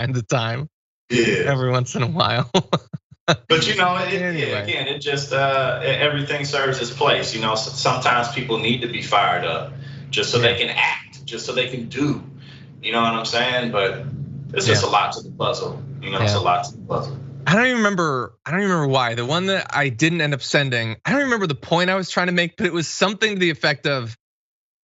find the time. Yeah. Every once in a while. But Anyway. again, it just everything serves its place. Sometimes people need to be fired up just so they can act, just so they can do. You know what I'm saying? But it's just a lot to the puzzle. It's a lot to the puzzle. I don't even remember why. The one that I didn't end up sending, I don't remember the point I was trying to make, but it was something to the effect of,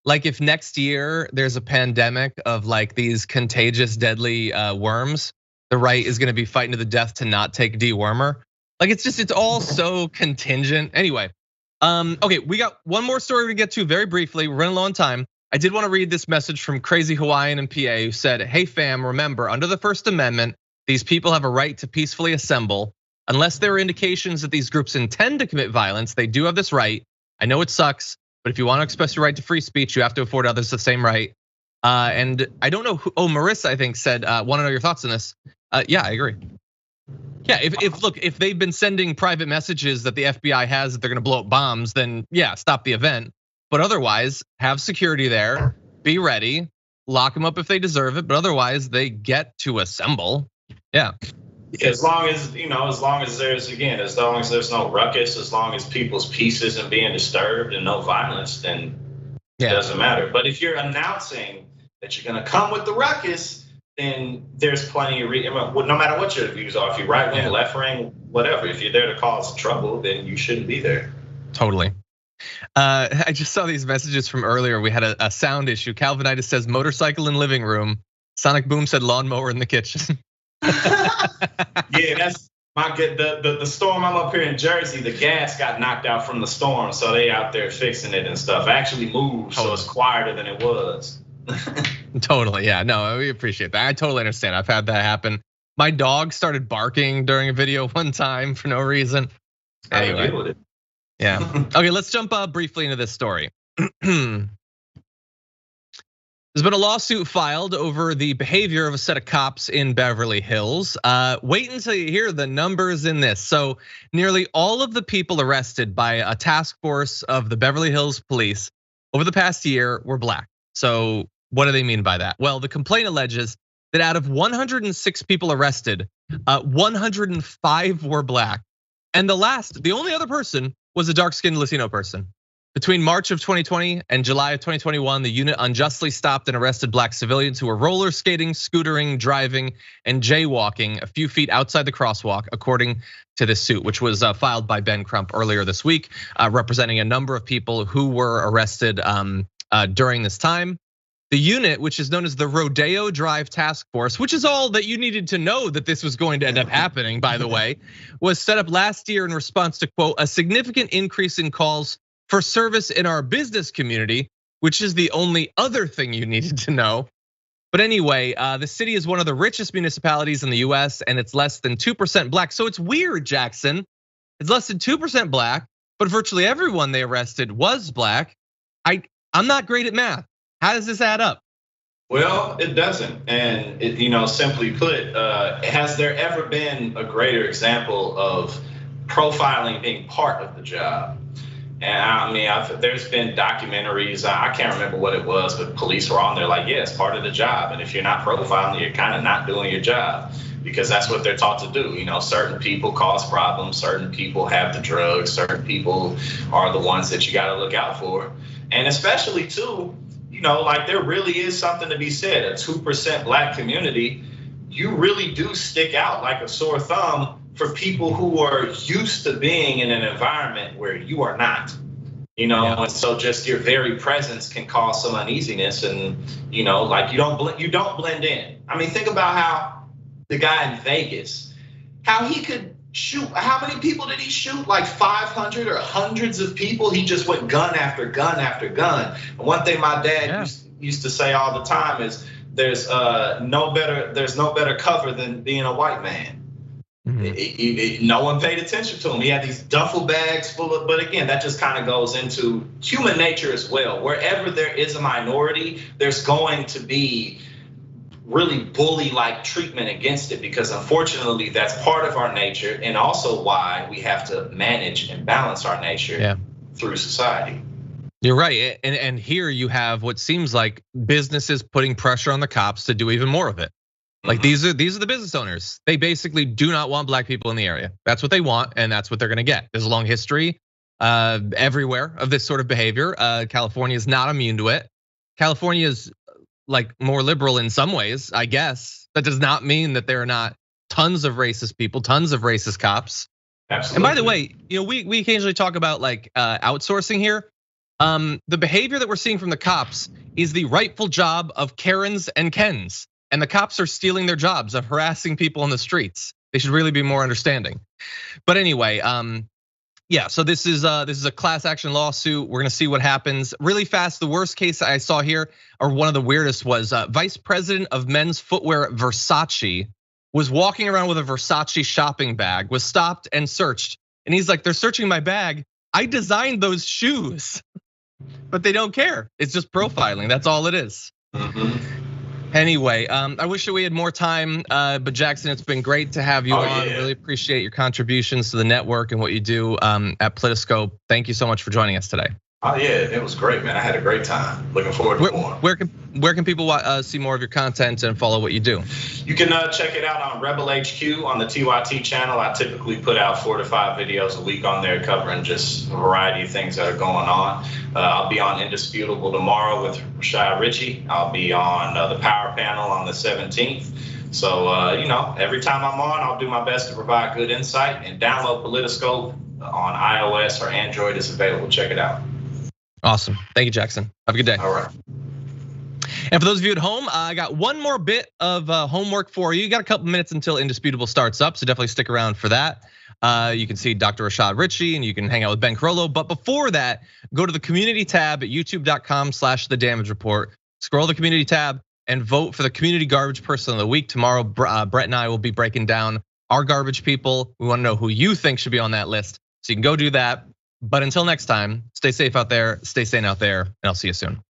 like, if next year there's a pandemic of like these contagious, deadly worms, the right is gonna be fighting to the death to not take dewormer. Like, it's all so contingent. Anyway, okay, we got one more story to get to very briefly. We're running low on time. I did want to read this message from Crazy Hawaiian in PA who said, "Hey fam, remember, under the First Amendment, these people have a right to peacefully assemble. Unless there are indications that these groups intend to commit violence, they do have this right. I know it sucks, but if you want to express your right to free speech, you have to afford others the same right." And I don't know who, Marissa, I think, said, want to know your thoughts on this. Yeah, I agree. Yeah, if they've been sending private messages that the FBI has that they're gonna blow up bombs, then yeah, stop the event. But otherwise, have security there, be ready, lock them up if they deserve it, but otherwise they get to assemble. Yeah. As long as there's no ruckus, as long as people's peace isn't being disturbed and no violence, then it doesn't matter. But if you're announcing that you're gonna come with the ruckus, then there's plenty of no matter what your views are, if you're right wing, left wing, whatever, if you're there to cause trouble, then you shouldn't be there. Totally. I just saw these messages from earlier. We had a sound issue. Calvinitis says motorcycle in living room. Sonic Boom said lawnmower in the kitchen. Yeah, that's my good. The storm, I'm up here in Jersey, the gas got knocked out from the storm, so they out there fixing it and stuff. Actually moved, so it's quieter than it was. Totally, yeah, no, we appreciate that. I totally understand. I've had that happen. My dog started barking during a video one time for no reason. Anyway, yeah. Okay, let's jump briefly into this story. There's been a lawsuit filed over the behavior of a set of cops in Beverly Hills. Wait until you hear the numbers in this. So nearly all of the people arrested by a task force of the Beverly Hills police over the past year were black. So what do they mean by that? Well, the complaint alleges that out of 106 people arrested, 105 were black. And the only other person was a dark-skinned Latino person. Between March of 2020 and July of 2021, the unit unjustly stopped and arrested black civilians who were roller skating, scootering, driving, and jaywalking a few feet outside the crosswalk, according to this suit, which was filed by Ben Crump earlier this week, representing a number of people who were arrested during this time. The unit, which is known as the Rodeo Drive Task Force, which is all that you needed to know that this was going to end up happening, by the way, was set up last year in response to, quote, a significant increase in calls for service in our business community, which is the only other thing you needed to know. But anyway, the city is one of the richest municipalities in the US, and it's less than 2% black. So it's weird, Jackson. It's less than 2% black, but virtually everyone they arrested was black. I'm not great at math. How does this add up? Well, it doesn't. And simply put, has there ever been a greater example of profiling being part of the job? And I mean, there's been documentaries, I can't remember what it was, but police were on there like, yeah, it's part of the job. And if you're not profiling, you're kind of not doing your job, because that's what they're taught to do. Certain people cause problems, certain people have the drugs, certain people are the ones that you got to look out for. And especially too, like there really is something to be said. A 2% black community, you really do stick out like a sore thumb for people who are used to being in an environment where you are not, and so just your very presence can cause some uneasiness, and like you don't blend in. I mean, think about how the guy in Vegas, how he could shoot. How many people did he shoot? Like 500 or hundreds of people. He just went gun after gun after gun. And one thing my dad used to say all the time is, there's no better cover than being a white man. Mm-hmm. No one paid attention to him. He had these duffel bags full of, but again, that just kind of goes into human nature as well. Wherever there is a minority, there's going to be really bully-like treatment against it, because unfortunately that's part of our nature, and also why we have to manage and balance our nature through society. You're right, and here you have what seems like businesses putting pressure on the cops to do even more of it. Like these are the business owners. They basically do not want black people in the area. That's what they want, and that's what they're gonna get. There's a long history everywhere of this sort of behavior. California is not immune to it. California is like more liberal in some ways, I guess. That does not mean that there are not tons of racist people, tons of racist cops. Absolutely. And by the way, we occasionally talk about like outsourcing here. The behavior that we're seeing from the cops is the rightful job of Karens and Kens. And the cops are stealing their jobs of harassing people on the streets. They should really be more understanding. But anyway, yeah, so this is a class action lawsuit. We're gonna see what happens really fast. The worst case I saw here, or one of the weirdest, was Vice President of Men's Footwear at Versace was walking around with a Versace shopping bag, was stopped and searched. And he's like, they're searching my bag. I designed those shoes, but they don't care. It's just profiling, that's all it is. Anyway, I wish that we had more time, but Jackson, it's been great to have you on. Really appreciate your contributions to the network and what you do at Politiscope. Thank you so much for joining us today. Oh yeah, it was great, man. I had a great time. Looking forward to more. Where can people see more of your content and follow what you do? You can check it out on Rebel HQ on the TYT channel. I typically put out 4 to 5 videos a week on there covering just a variety of things that are going on. I'll be on Indisputable tomorrow with Rashad Ritchie. I'll be on the Power Panel on the 17th. So every time I'm on, I'll do my best to provide good insight. And download Politiscope on iOS or Android. It's available. Check it out. Awesome. Thank you, Jackson. Have a good day. All right. And for those of you at home, I got one more bit of homework for you. You got a couple minutes until Indisputable starts up, so definitely stick around for that. You can see Dr. Rashad Ritchie and you can hang out with Ben Carollo. But before that, go to the community tab at youtube.com/The Damage Report. Scroll the community tab and vote for the community garbage person of the week. Tomorrow, Brett and I will be breaking down our garbage people. We want to know who you think should be on that list. So you can go do that. But until next time, stay safe out there, stay sane out there, and I'll see you soon.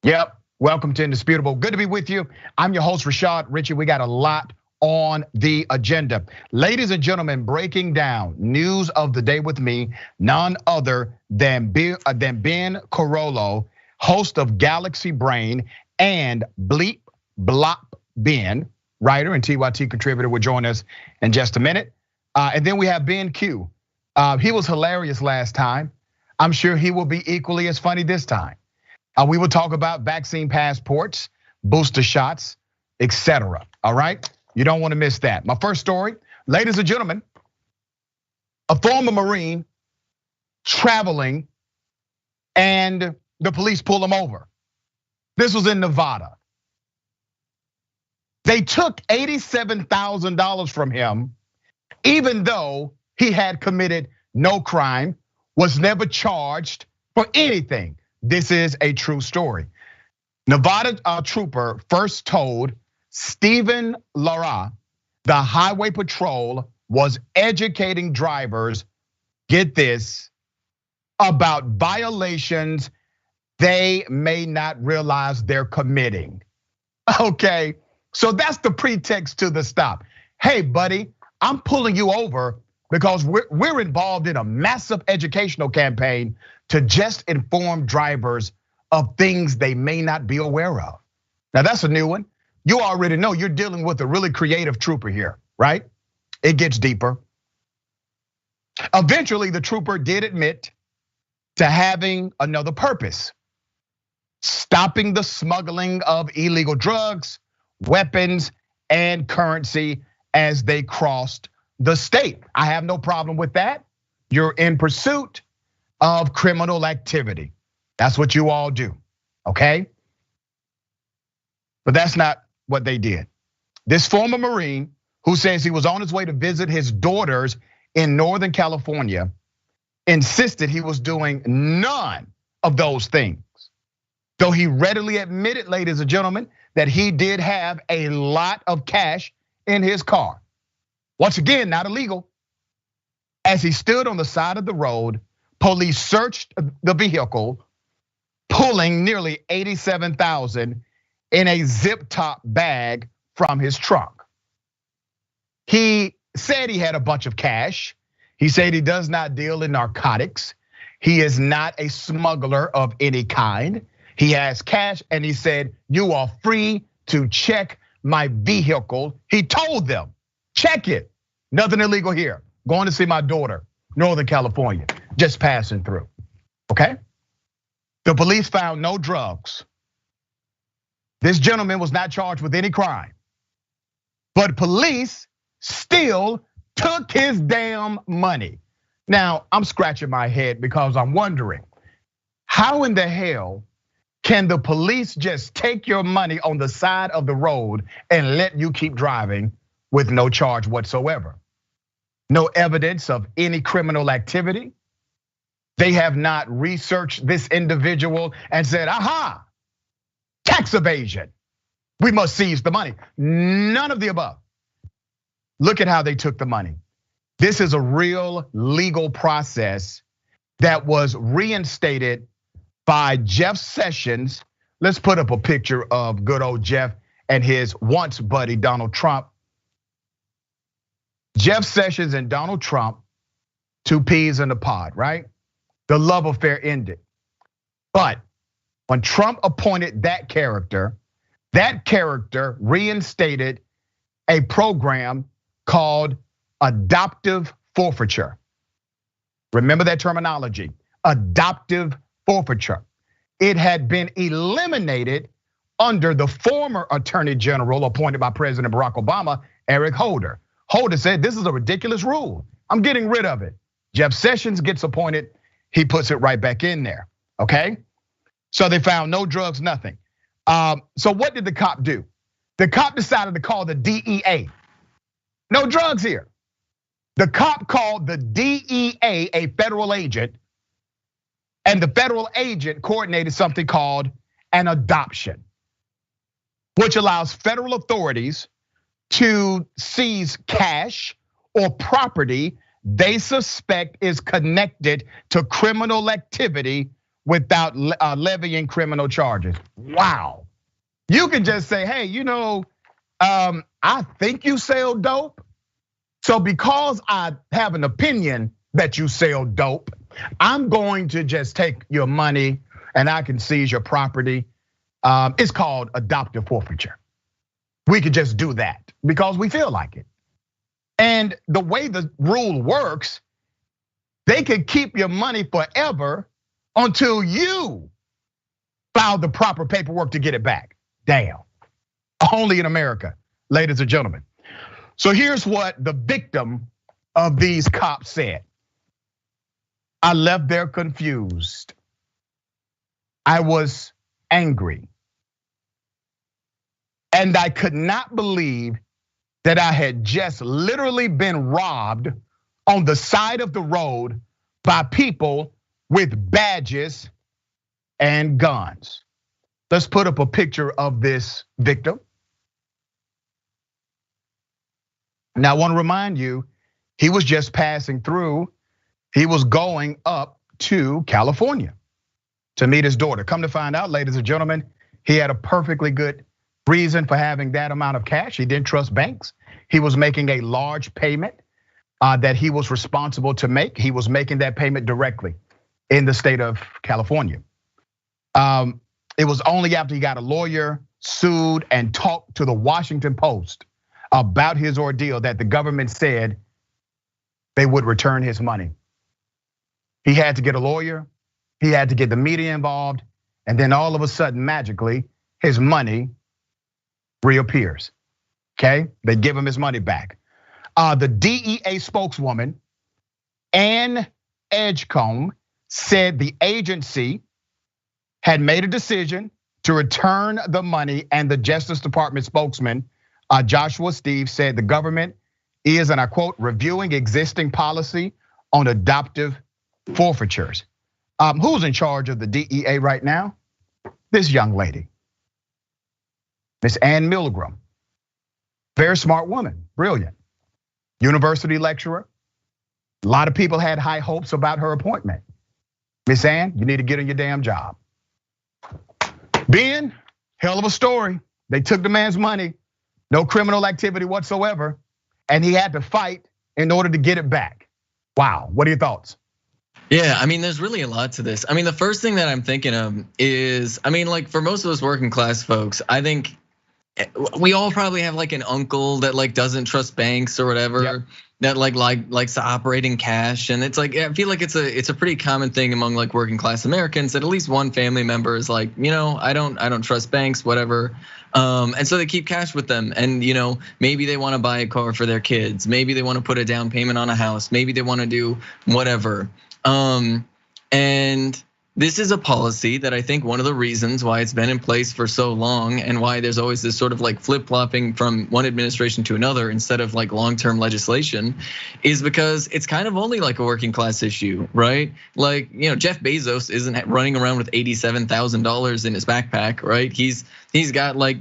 Yep. Welcome to Indisputable. Good to be with you. I'm your host, Rashad Richey. We got a lot on the agenda. Ladies and gentlemen, breaking down news of the day with me, none other than Ben Carollo, host of Galaxy Brain, and Bleep Blop Ben, writer and TYT contributor, will join us in just a minute. And then we have Ben Q. He was hilarious last time. I'm sure he will be equally as funny this time. We will talk about vaccine passports, booster shots, etc. All right? You don't want to miss that. My first story, ladies and gentlemen, a former Marine traveling and the police pull him over. This was in Nevada. They took $87,000 from him, even though he had committed no crime, was never charged for anything. This is a true story. Nevada trooper first told Stephen Lara the highway patrol was educating drivers, get this, about violations they may not realize they're committing. Okay, so that's the pretext to the stop. Hey, buddy, I'm pulling you over because we're involved in a massive educational campaign to just inform drivers of things they may not be aware of. Now that's a new one. You already know you're dealing with a really creative trooper here, right? It gets deeper. Eventually, the trooper did admit to having another purpose: stopping the smuggling of illegal drugs, weapons, and currency as they crossed the state. I have no problem with that. You're in pursuit of criminal activity. That's what you all do, okay? But that's not what they did. This former Marine, who says he was on his way to visit his daughters in Northern California, insisted he was doing none of those things. Though he readily admitted, ladies and gentlemen, that he did have a lot of cash in his car. Once again, not illegal. As he stood on the side of the road, police searched the vehicle, pulling nearly $87,000 in a zip-top bag from his trunk. He said he had a bunch of cash. He said he does not deal in narcotics. He is not a smuggler of any kind. He has cash, and he said, "You are free to check my vehicle." He told them, check it. Nothing illegal here. Going to see my daughter, Northern California, just passing through, okay? The police found no drugs. This gentleman was not charged with any crime, but police still took his damn money. Now, I'm scratching my head because I'm wondering, how in the hell can the police just take your money on the side of the road and let you keep driving with no charge whatsoever? No evidence of any criminal activity. They have not researched this individual and said, aha, tax evasion, we must seize the money. None of the above. Look at how they took the money. This is a real legal process that was reinstated by Jeff Sessions. Let's put up a picture of good old Jeff and his once buddy, Donald Trump. Jeff Sessions and Donald Trump, two peas in a pod, right? The love affair ended. But when Trump appointed that character reinstated a program called adoptive forfeiture. Remember that terminology, adoptive forfeiture. It had been eliminated under the former Attorney General appointed by President Barack Obama, Eric Holder. Holder said, this is a ridiculous rule. I'm getting rid of it. Jeff Sessions gets appointed, he puts it right back in there, okay? So they found no drugs, nothing. So what did the cop do? The cop decided to call the DEA. No drugs here. The cop called the DEA a federal agent, and the federal agent coordinated something called an adoption, which allows federal authorities to seize cash or property they suspect is connected to criminal activity without levying criminal charges. Wow. You can just say, hey, I think you sell dope. So because I have an opinion that you sell dope, I'm going to just take your money and I can seize your property. It's called adoptive forfeiture. We could just do that because we feel like it. And the way the rule works, they can keep your money forever until you file the proper paperwork to get it back. Damn. Only in America, ladies and gentlemen. So here's what the victim of these cops said. I left there confused. I was angry. And I could not believe that I had just literally been robbed on the side of the road by people with badges and guns. Let's put up a picture of this victim. Now, I want to remind you, he was just passing through. He was going up to California to meet his daughter. Come to find out, ladies and gentlemen, he had a perfectly good reason for having that amount of cash. He didn't trust banks. He was making a large payment that he was responsible to make. He was making that payment directly in the state of California. It was only after he got a lawyer, sued, and talked to the Washington Post about his ordeal that the government said they would return his money. He had to get a lawyer, he had to get the media involved, and then all of a sudden, magically, his money reappears. Okay, they give him his money back. The DEA spokeswoman, Ann Edgecombe, said the agency had made a decision to return the money, and the Justice Department spokesman, Joshua Steve, said the government is, and I quote, reviewing existing policy on adoptive forfeitures. Who's in charge of the DEA right now? This young lady, Miss Ann Milgram. Very smart woman, brilliant. University lecturer. A lot of people had high hopes about her appointment. Miss Ann, you need to get on your damn job. Ben, hell of a story. They took the man's money, no criminal activity whatsoever, and he had to fight in order to get it back. Wow, what are your thoughts? Yeah, I mean, there's really a lot to this. I mean, the first thing that I'm thinking of is, I mean, like for most of us working class folks, I think we all probably have like an uncle that like doesn't trust banks or whatever. Yep. That likes to operate in cash, and it's like I feel like it's a pretty common thing among like working class Americans that at least one family member is like, I don't trust banks, whatever, and so they keep cash with them, and maybe they want to buy a car for their kids, maybe they want to put a down payment on a house, maybe they want to do whatever, and this is a policy that I think one of the reasons why it's been in place for so long and why there's always this sort of like flip-flopping from one administration to another instead of like long-term legislation is because it's kind of only like a working class issue, right? Like, Jeff Bezos isn't running around with $87,000 in his backpack, right? He's got like,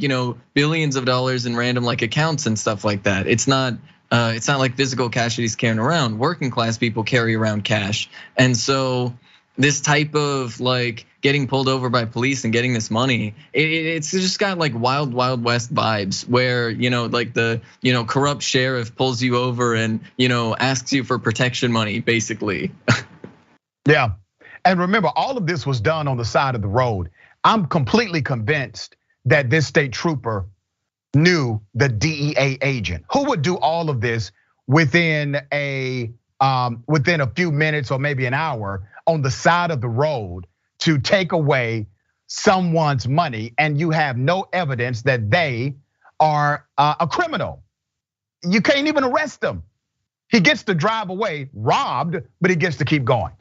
billions of dollars in random like accounts and stuff like that. It's not like physical cash that he's carrying around. Working class people carry around cash. And so this type of like getting pulled over by police and getting this money, it's just got like wild west vibes where, like the, corrupt sheriff pulls you over and, asks you for protection money, basically. Yeah, and remember, all of this was done on the side of the road. I'm completely convinced that this state trooper knew the DEA agent who would do all of this within a few minutes or maybe an hour on the side of the road to take away someone's money, and you have no evidence that they are a criminal. You can't even arrest them. He gets to drive away robbed, but he gets to keep going.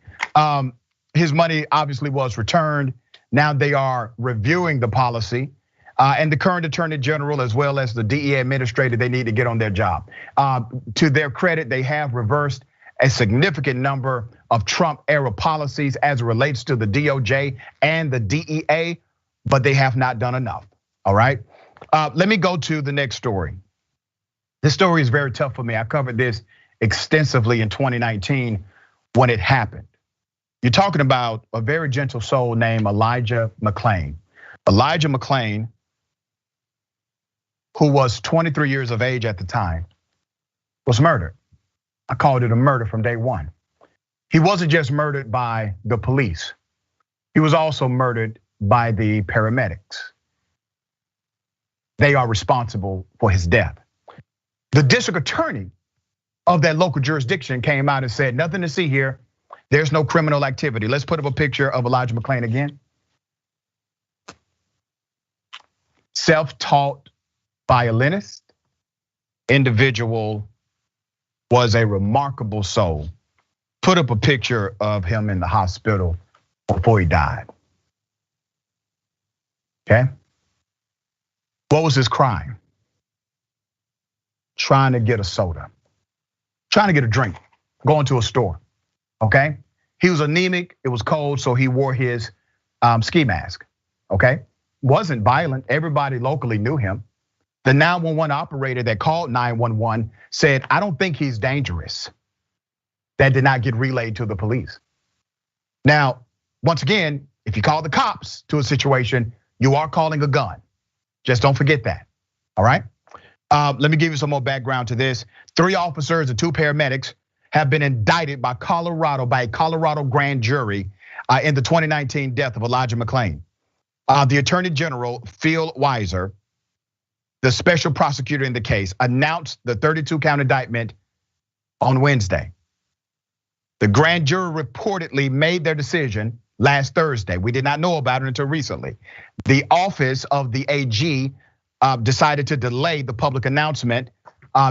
His money obviously was returned. Now they are reviewing the policy. And the current attorney general, as well as the DEA administrator, they need to get on their job. To their credit, they have reversed a significant number of Trump era policies as it relates to the DOJ and the DEA, but they have not done enough, all right? Let me go to the next story. This story is very tough for me. I covered this extensively in 2019 when it happened. You're talking about a very gentle soul named Elijah McClain. Elijah McClain, who was 23 years of age at the time, was murdered. I called it a murder from day one. He wasn't just murdered by the police. He was also murdered by the paramedics. They are responsible for his death. The district attorney of that local jurisdiction came out and said, nothing to see here. There's no criminal activity. Let's put up a picture of Elijah McClain again. Self-taught violinist, individual, was a remarkable soul. Put up a picture of him in the hospital before he died. Okay? What was his crime? Trying to get a soda, trying to get a drink, going to a store, okay? He was anemic, it was cold, so he wore his ski mask, okay? Wasn't violent, everybody locally knew him. The 911 operator that called 911 said, I don't think he's dangerous. That did not get relayed to the police. Now, once again, if you call the cops to a situation, you are calling a gun. Just don't forget that, all right? Let me give you some more background to this. 3 officers and 2 paramedics have been indicted by a Colorado grand jury in the 2019 death of Elijah McClain. The Attorney General, Phil Weiser, the special prosecutor in the case, announced the 32-count indictment on Wednesday. The grand jury reportedly made their decision last Thursday. We did not know about it until recently. The office of the AG decided to delay the public announcement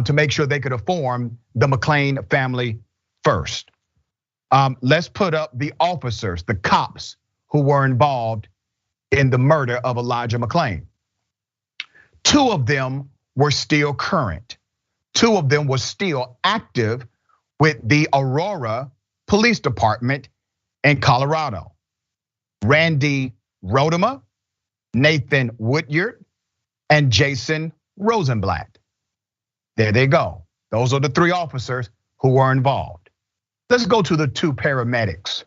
to make sure they could inform the McClain family first. Let's put up the officers, the cops who were involved in the murder of Elijah McClain. 2 of them were still current. 2 of them were still active with the Aurora Police Department in Colorado. Randy Rodema, Nathan Woodyard, and Jason Rosenblatt. There they go. Those are the 3 officers who were involved. Let's go to the 2 paramedics.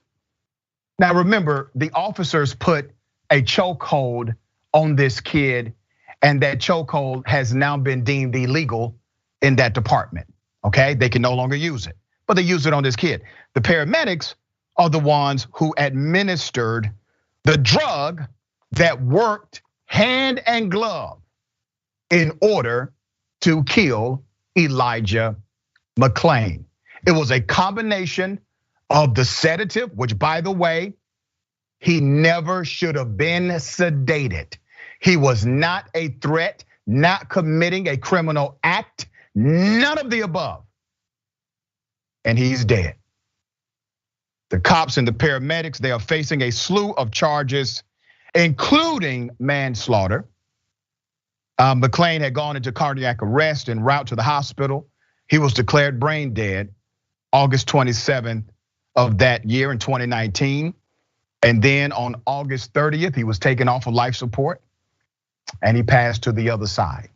Now remember, the officers put a chokehold on this kid, and that chokehold has now been deemed illegal in that department, okay? They can no longer use it, but they use it on this kid. The paramedics are the ones who administered the drug that worked hand and glove in order to kill Elijah McClain. It was a combination of the sedative, which by the way, he never should have been sedated. He was not a threat, not committing a criminal act, none of the above. And he's dead. The cops and the paramedics, they are facing a slew of charges, including manslaughter. McClain had gone into cardiac arrest en route to the hospital. He was declared brain dead August 27th of that year in 2019. And then on August 30th, he was taken off of life support and he passed to the other side.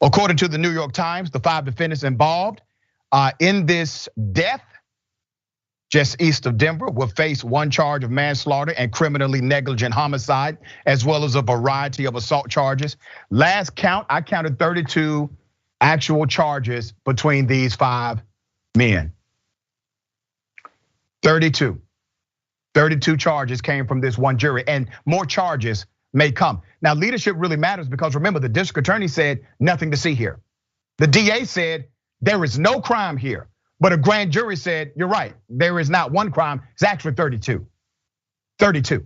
According to the New York Times, the 5 defendants involved in this death, just east of Denver, will face 1 charge of manslaughter and criminally negligent homicide, as well as a variety of assault charges. Last count, I counted 32 actual charges between these 5 men. 32 charges came from this one jury, and more charges may come. Now, leadership really matters because remember, the district attorney said nothing to see here. The DA said there is no crime here, but a grand jury said, you're right, there is not 1 crime, it's actually 32. 32.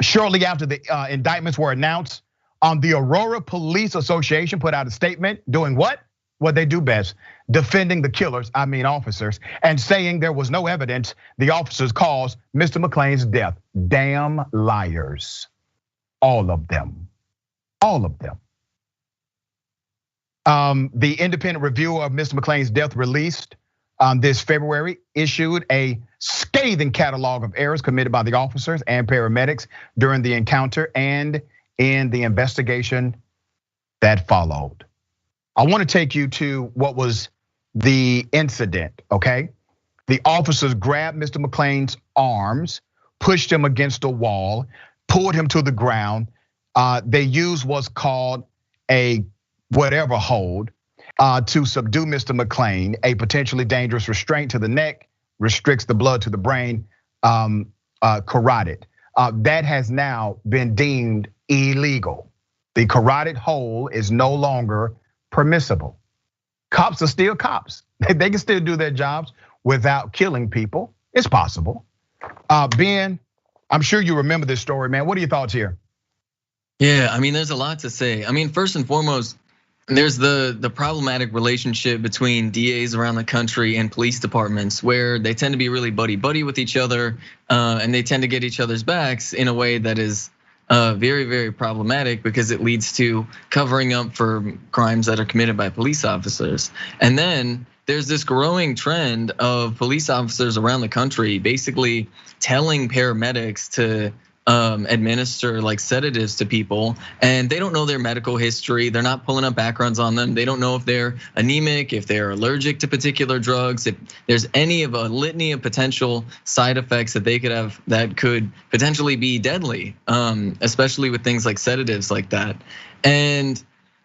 Shortly after the indictments were announced, the Aurora Police Association put out a statement doing what? What they do best, defending the killers, officers, and saying there was no evidence the officers caused Mr. McClain's death. Damn liars, all of them, all of them. The independent review of Mr. McClain's death released this February issued a scathing catalog of errors committed by the officers and paramedics during the encounter and in the investigation that followed. I want to take you to what was the incident, okay? The officers grabbed Mr. McClain's arms, pushed him against a wall, pulled him to the ground. They used what's called a whatever hold to subdue Mr. McClain. A potentially dangerous restraint to the neck restricts the blood to the brain, carotid. That has now been deemed illegal. The carotid hold is no longer permissible. Cops are still cops. They can still do their jobs without killing people. It's possible. Ben, I'm sure you remember this story, man. What are your thoughts here? Yeah, I mean, there's a lot to say. I mean, first and foremost, there's the problematic relationship between DAs around the country and police departments, where they tend to be really buddy-buddy with each other, and they tend to get each other's backs in a way that is very, very problematic, because it leads to covering up for crimes that are committed by police officers. And then there's this growing trend of police officers around the country basically telling paramedics to administer like sedatives to people, and they don't know their medical history. They're not pulling up backgrounds on them. They don't know if they're anemic, if they're allergic to particular drugs, if there's any of a litany of potential side effects that they could have that could potentially be deadly, especially with things like sedatives like that. And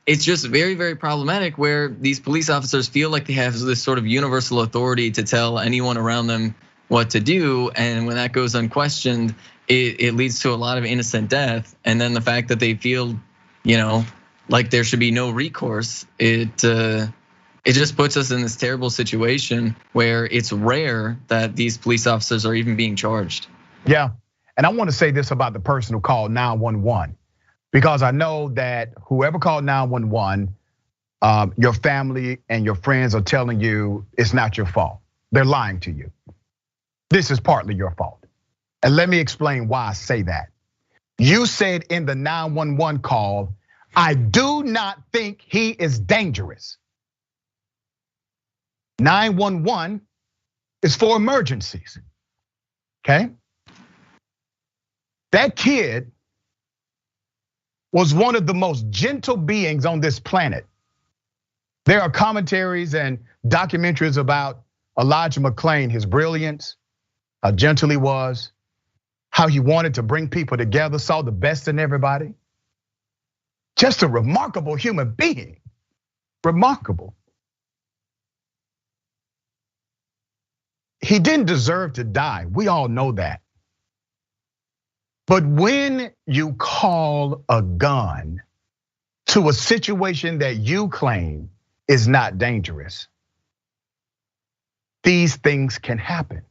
it's just very, very problematic, where these police officers feel like they have this sort of universal authority to tell anyone around them what to do, and when that goes unquestioned, it leads to a lot of innocent death. And then the fact that they feel, like there should be no recourse, it just puts us in this terrible situation where it's rare that these police officers are even being charged. Yeah, and I want to say this about the person who called 911, because I know that whoever called 911, your family and your friends are telling you it's not your fault. They're lying to you. This is partly your fault. And let me explain why I say that. You said in the 911 call, I do not think he is dangerous. 911 is for emergencies, okay? That kid was one of the most gentle beings on this planet. There are commentaries and documentaries about Elijah McClain, his brilliance, how gentle he was, how he wanted to bring people together, saw the best in everybody. Just a remarkable human being, remarkable. He didn't deserve to die, we all know that. But when you call a gun to a situation that you claim is not dangerous, these things can happen,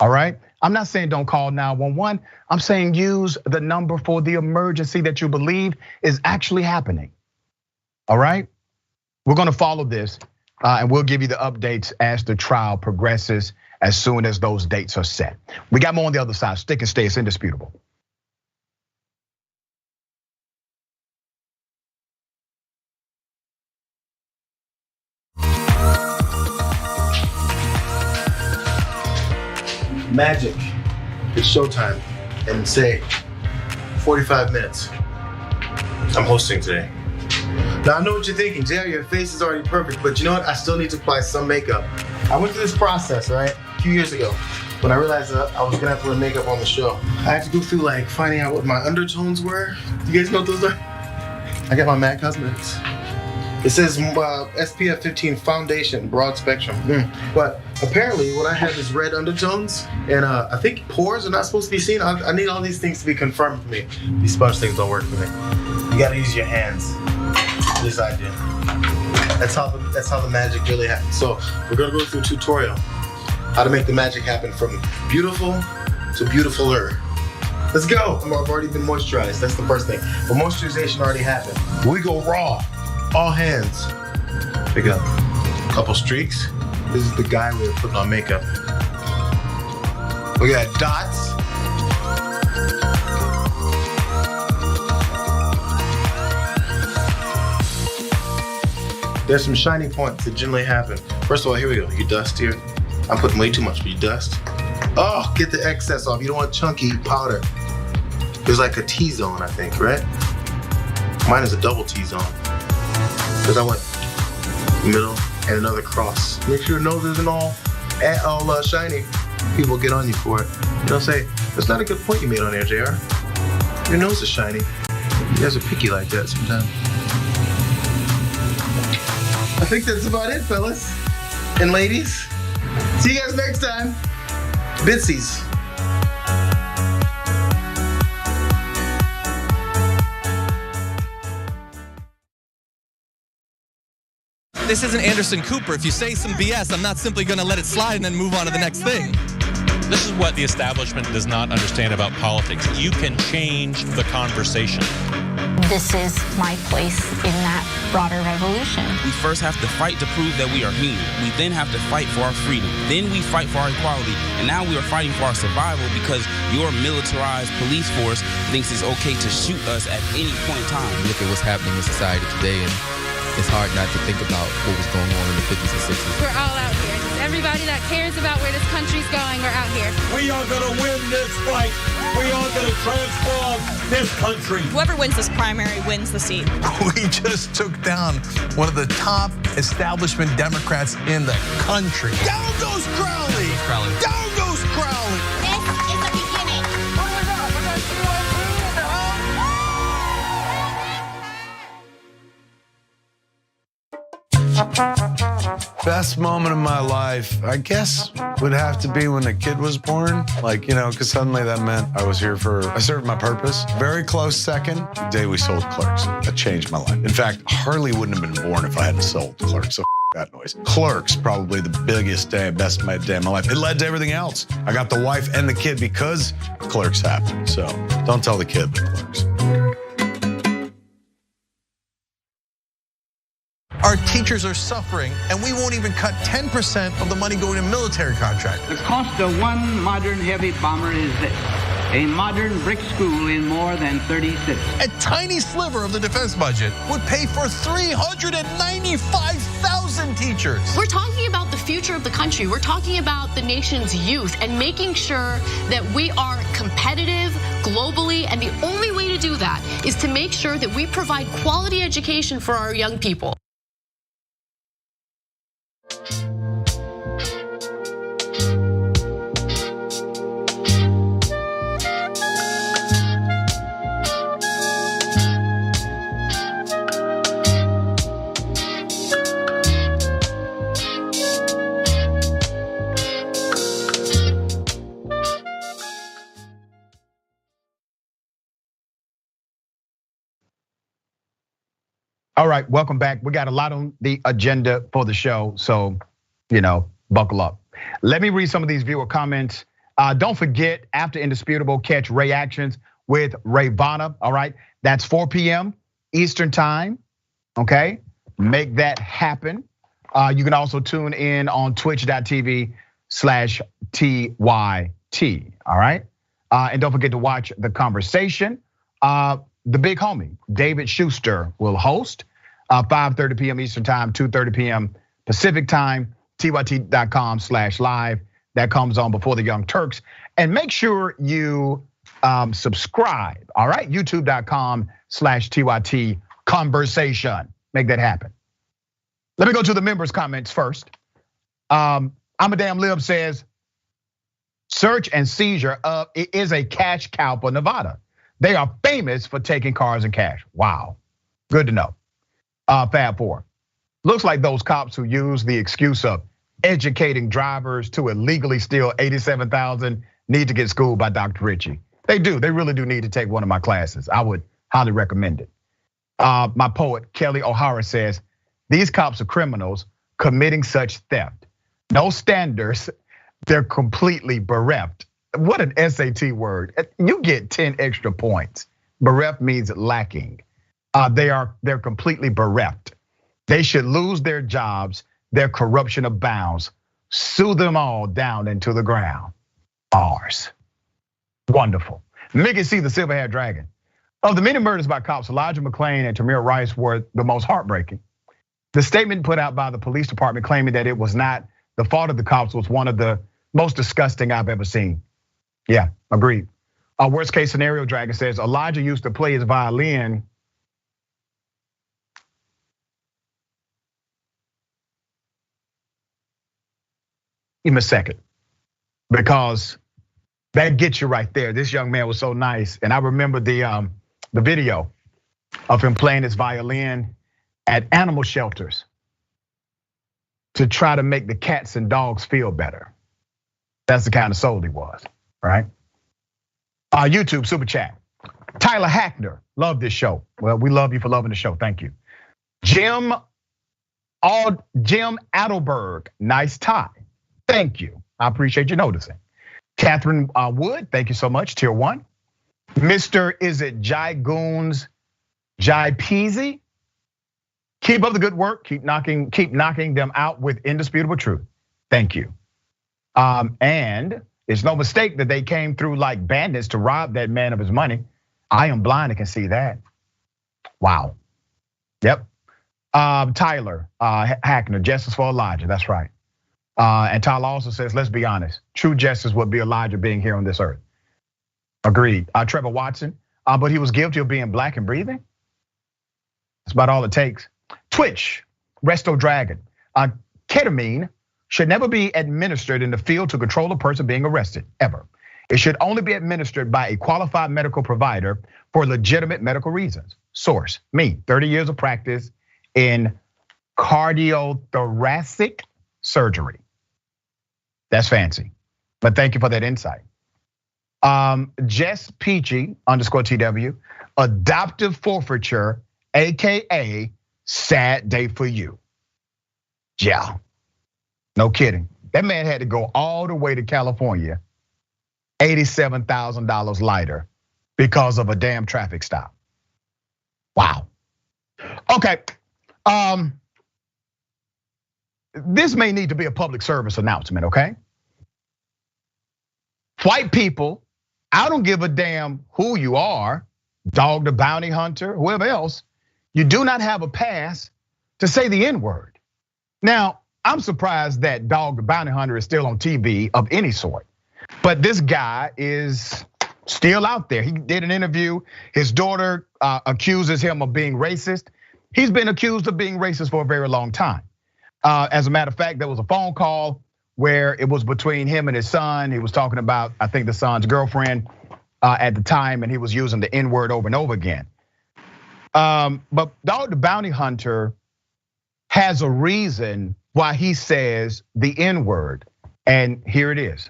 all right? I'm not saying don't call 911. I'm saying use the number for the emergency that you believe is actually happening, all right? We're gonna follow this, and we'll give you the updates as the trial progresses as soon as those dates are set. We got more on the other side. Stick and stay, it's indisputable. Magic. It's showtime in, say, 45 minutes. I'm hosting today. Now I know what you're thinking, Jerry, your face is already perfect, but you know what? I still need to apply some makeup. I went through this process, right, a few years ago, when I realized that I was gonna have to wear makeup on the show. I had to go through like finding out what my undertones were. You guys know what those are? I got my MAC Cosmetics. It says SPF 15 foundation, broad spectrum. But apparently what I have is red undertones, and I think pores are not supposed to be seen. I need all these things to be confirmed for me. These sponge things don't work for me. You gotta use your hands. At least I do. That's how the magic really happens. So we're gonna go through a tutorial how to make the magic happen from beautiful to beautifuler. Let's go. I've already been moisturized. That's the first thing. But moisturization already happened. We go raw. All hands. Pick up a couple streaks. This is the guy we're putting on makeup. We got dots. There's some shiny points that generally happen. First of all, here we go. You dust here. I'm putting way too much, but you dust. Oh, get the excess off. You don't want chunky powder. There's like a T-zone, I think, right? Mine is a double T-zone. Because I went middle and another cross. Make sure your nose isn't all all shiny, people get on you for it. Say, that's not a good point you made on there, JR. Your nose is shiny. You guys are picky like that sometimes. I think that's about it, fellas and ladies. See you guys next time. Bitsies. This isn't Anderson Cooper. If you say some BS, I'm not simply going to let it slide and then move on to the next thing. This is what the establishment does not understand about politics. You can change the conversation. This is my place in that broader revolution. We first have to fight to prove that we are human. We then have to fight for our freedom. Then we fight for our equality. And now we are fighting for our survival because your militarized police force thinks it's okay to shoot us at any point in time. Look at what's happening in society today, and it's hard not to think about what was going on in the 50s and 60s. We're all out here. Everybody that cares about where this country's going are out here. We are going to win this fight. We are going to transform this country. Whoever wins this primary wins the seat. We just took down one of the top establishment Democrats in the country. Down goes Crowley. Down goes Crowley. This is the beginning. What do we got? We got Best moment of my life, I guess, would have to be when the kid was born. Because suddenly that meant I served my purpose. Very close second, the day we sold Clerks. That changed my life. In fact, Harley wouldn't have been born if I hadn't sold Clerks. So that noise. Clerks, probably the biggest day, best day of my life. It led to everything else. I got the wife and the kid because Clerks happened. So don't tell the kid, but Clerks. Our teachers are suffering, and we won't even cut 10% of the money going to military contract. The cost of one modern heavy bomber is this: a modern brick school in more than 30 cities. A tiny sliver of the defense budget would pay for 395,000 teachers. We're talking about the future of the country. We're talking about the nation's youth and making sure that we are competitive globally. And the only way to do that is to make sure that we provide quality education for our young people. All right, welcome back. We got a lot on the agenda for the show, so buckle up. Let me read some of these viewer comments. Don't forget, after Indisputable, catch Reactions with Ray Vanna. All right, that's 4 p.m. Eastern time. Okay, make that happen. You can also tune in on twitch.tv/TYT. All right, and don't forget to watch The Conversation. The big homie, David Schuster, will host 5:30 p.m. Eastern time, 2:30 p.m. Pacific time, tyt.com/live. That comes on before the Young Turks. And make sure you subscribe, all right? youtube.com/TYT conversation. Make that happen. Let me go to the members' comments first. I'm a damn lib says, search and seizure it is a cash cow for Nevada. They are famous for taking cars and cash. Wow, good to know. Fab 4, looks like those cops who use the excuse of educating drivers to illegally steal 87,000 need to get schooled by Dr. Ritchie. They do, they really do need to take one of my classes. I would highly recommend it. My poet, Kelly O'Hara says, these cops are criminals committing such theft. No standards, they're completely bereft. What an SAT word. You get 10 extra points. Bereft means lacking. They're completely bereft. They should lose their jobs. Their corruption abounds. Sue them all down into the ground. Ours. Wonderful. Mickey C, the silver-haired dragon. Of the many murders by cops, Elijah McClain and Tamir Rice were the most heartbreaking. The statement put out by the police department claiming that it was not the fault of the cops was one of the most disgusting I've ever seen. Yeah, agreed. Worst case scenario, Dragon says, Elijah used to play his violin. Give me a second, because that gets you right there. This young man was so nice, and I remember the video of him playing his violin at animal shelters to try to make the cats and dogs feel better. That's the kind of soul he was, right? YouTube super chat. Tyler Hackner, love this show. Well, we love you for loving the show. Thank you. Jim Adelberg, nice tie. Thank you. I appreciate you noticing. Catherine Wood, thank you so much. Tier 1. Mr. Is it Jai Goons, Jai Peasy? Keep up the good work. Keep knocking them out with indisputable truth. Thank you. And it's no mistake that they came through like bandits to rob that man of his money. I am blind and can see that. Wow. Yep. Tyler Hackner, justice for Elijah. That's right. And Tyler also says, let's be honest, true justice would be Elijah being here on this earth. Agreed. Trevor Watson, but he was guilty of being black and breathing. That's about all it takes. Twitch, Resto Dragon. Ketamine should never be administered in the field to control a person being arrested, ever. It should only be administered by a qualified medical provider for legitimate medical reasons. Source, me, 30 years of practice in cardiothoracic surgery. That's fancy, but thank you for that insight. Jess Peachy _TW, adoptive forfeiture, AKA sad day for you. Yeah, no kidding. That man had to go all the way to California, $87,000 lighter because of a damn traffic stop. Wow. Okay, this may need to be a public service announcement, okay? White people, I don't give a damn who you are, Dog the Bounty Hunter, whoever else, you do not have a pass to say the N-word. Now, I'm surprised that Dog the Bounty Hunter is still on TV of any sort, but this guy is still out there. He did an interview. His daughter accuses him of being racist. He's been accused of being racist for a very long time. As a matter of fact, there was a phone call where it was between him and his son. He was talking about, I think, the son's girlfriend at the time, and he was using the N-word over and over again. But Dog the Bounty Hunter has a reason why he says the N-word, and here it is.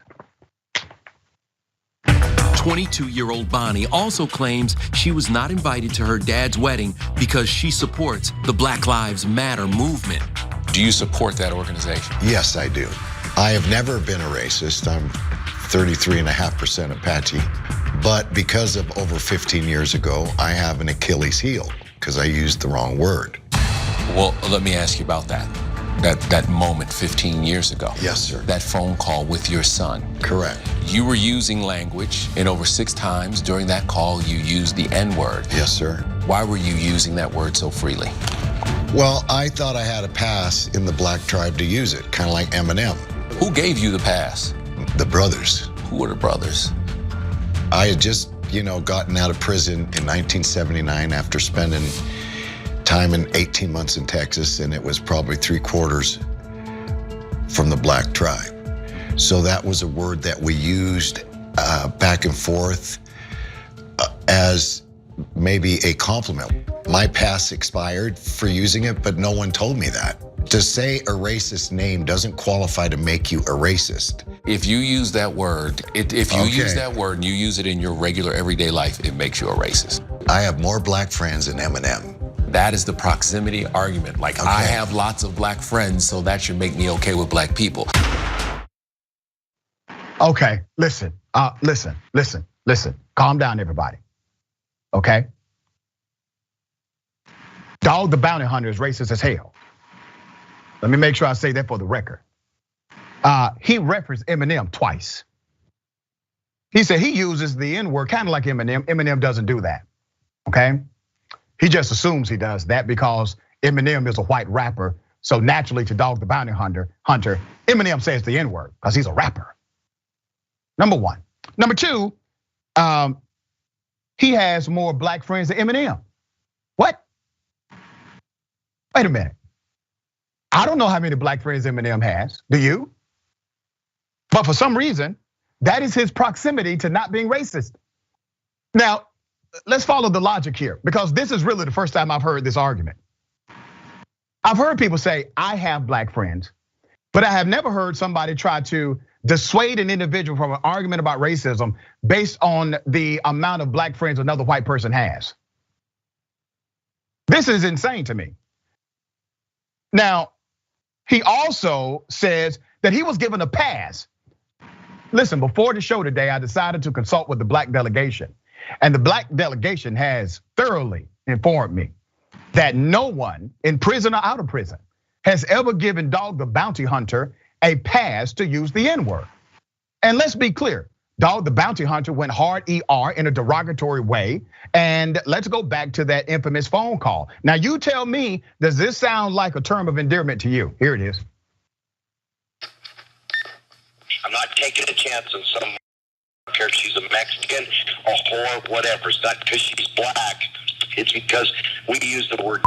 22-year-old Bonnie also claims she was not invited to her dad's wedding because she supports the Black Lives Matter movement. Do you support that organization? Yes, I do. I have never been a racist. I'm 33.5% Apache. But because of over 15 years ago, I have an Achilles heel because I used the wrong word. Well, let me ask you about that. That moment 15 years ago. Yes, sir. That phone call with your son. Correct. You were using language, and over 6 times during that call, you used the N-word. Yes, sir. Why were you using that word so freely? Well, I thought I had a pass in the black tribe to use it, kind of like Eminem. Who gave you the pass? The brothers. Who were the brothers? I had just, gotten out of prison in 1979 after spending time in 18 months in Texas, and it was probably 3/4 from the black tribe. So that was a word that we used back and forth as maybe a compliment. My pass expired for using it, but no one told me that. To say a racist name doesn't qualify to make you a racist. If you use that word, use that word and you use it in your regular everyday life, it makes you a racist. I have more black friends than Eminem. That is the proximity argument. Like, I have lots of black friends, so that should make me okay with black people. Okay, listen. Calm down, everybody. Okay? Dog the Bounty Hunter is racist as hell. Let me make sure I say that for the record. He referenced Eminem twice. He said he uses the N-word kind of like Eminem. Eminem doesn't do that, okay? He just assumes he does that because Eminem is a white rapper. So naturally to Dog the Bounty Hunter, Eminem says the N-word because he's a rapper. Number one. Number two, he has more black friends than Eminem. What? Wait a minute. I don't know how many black friends Eminem has. Do you? But for some reason, that is his proximity to not being racist. Now, let's follow the logic here, because this is really the first time I've heard this argument. I've heard people say, I have black friends, but I have never heard somebody try to dissuade an individual from an argument about racism based on the amount of black friends another white person has. This is insane to me. Now, he also says that he was given a pass. Listen, before the show today, I decided to consult with the black delegation. And the black delegation has thoroughly informed me that no one in prison or out of prison has ever given Dog the Bounty Hunter a pass to use the N-word. And let's be clear, Dog the Bounty Hunter went hard ER in a derogatory way. And let's go back to that infamous phone call. Now you tell me, does this sound like a term of endearment to you? Here it is. I'm not taking a chance on some, I don't care if she's a Mexican, a whore, whatever. It's not because she's black. It's because we use the word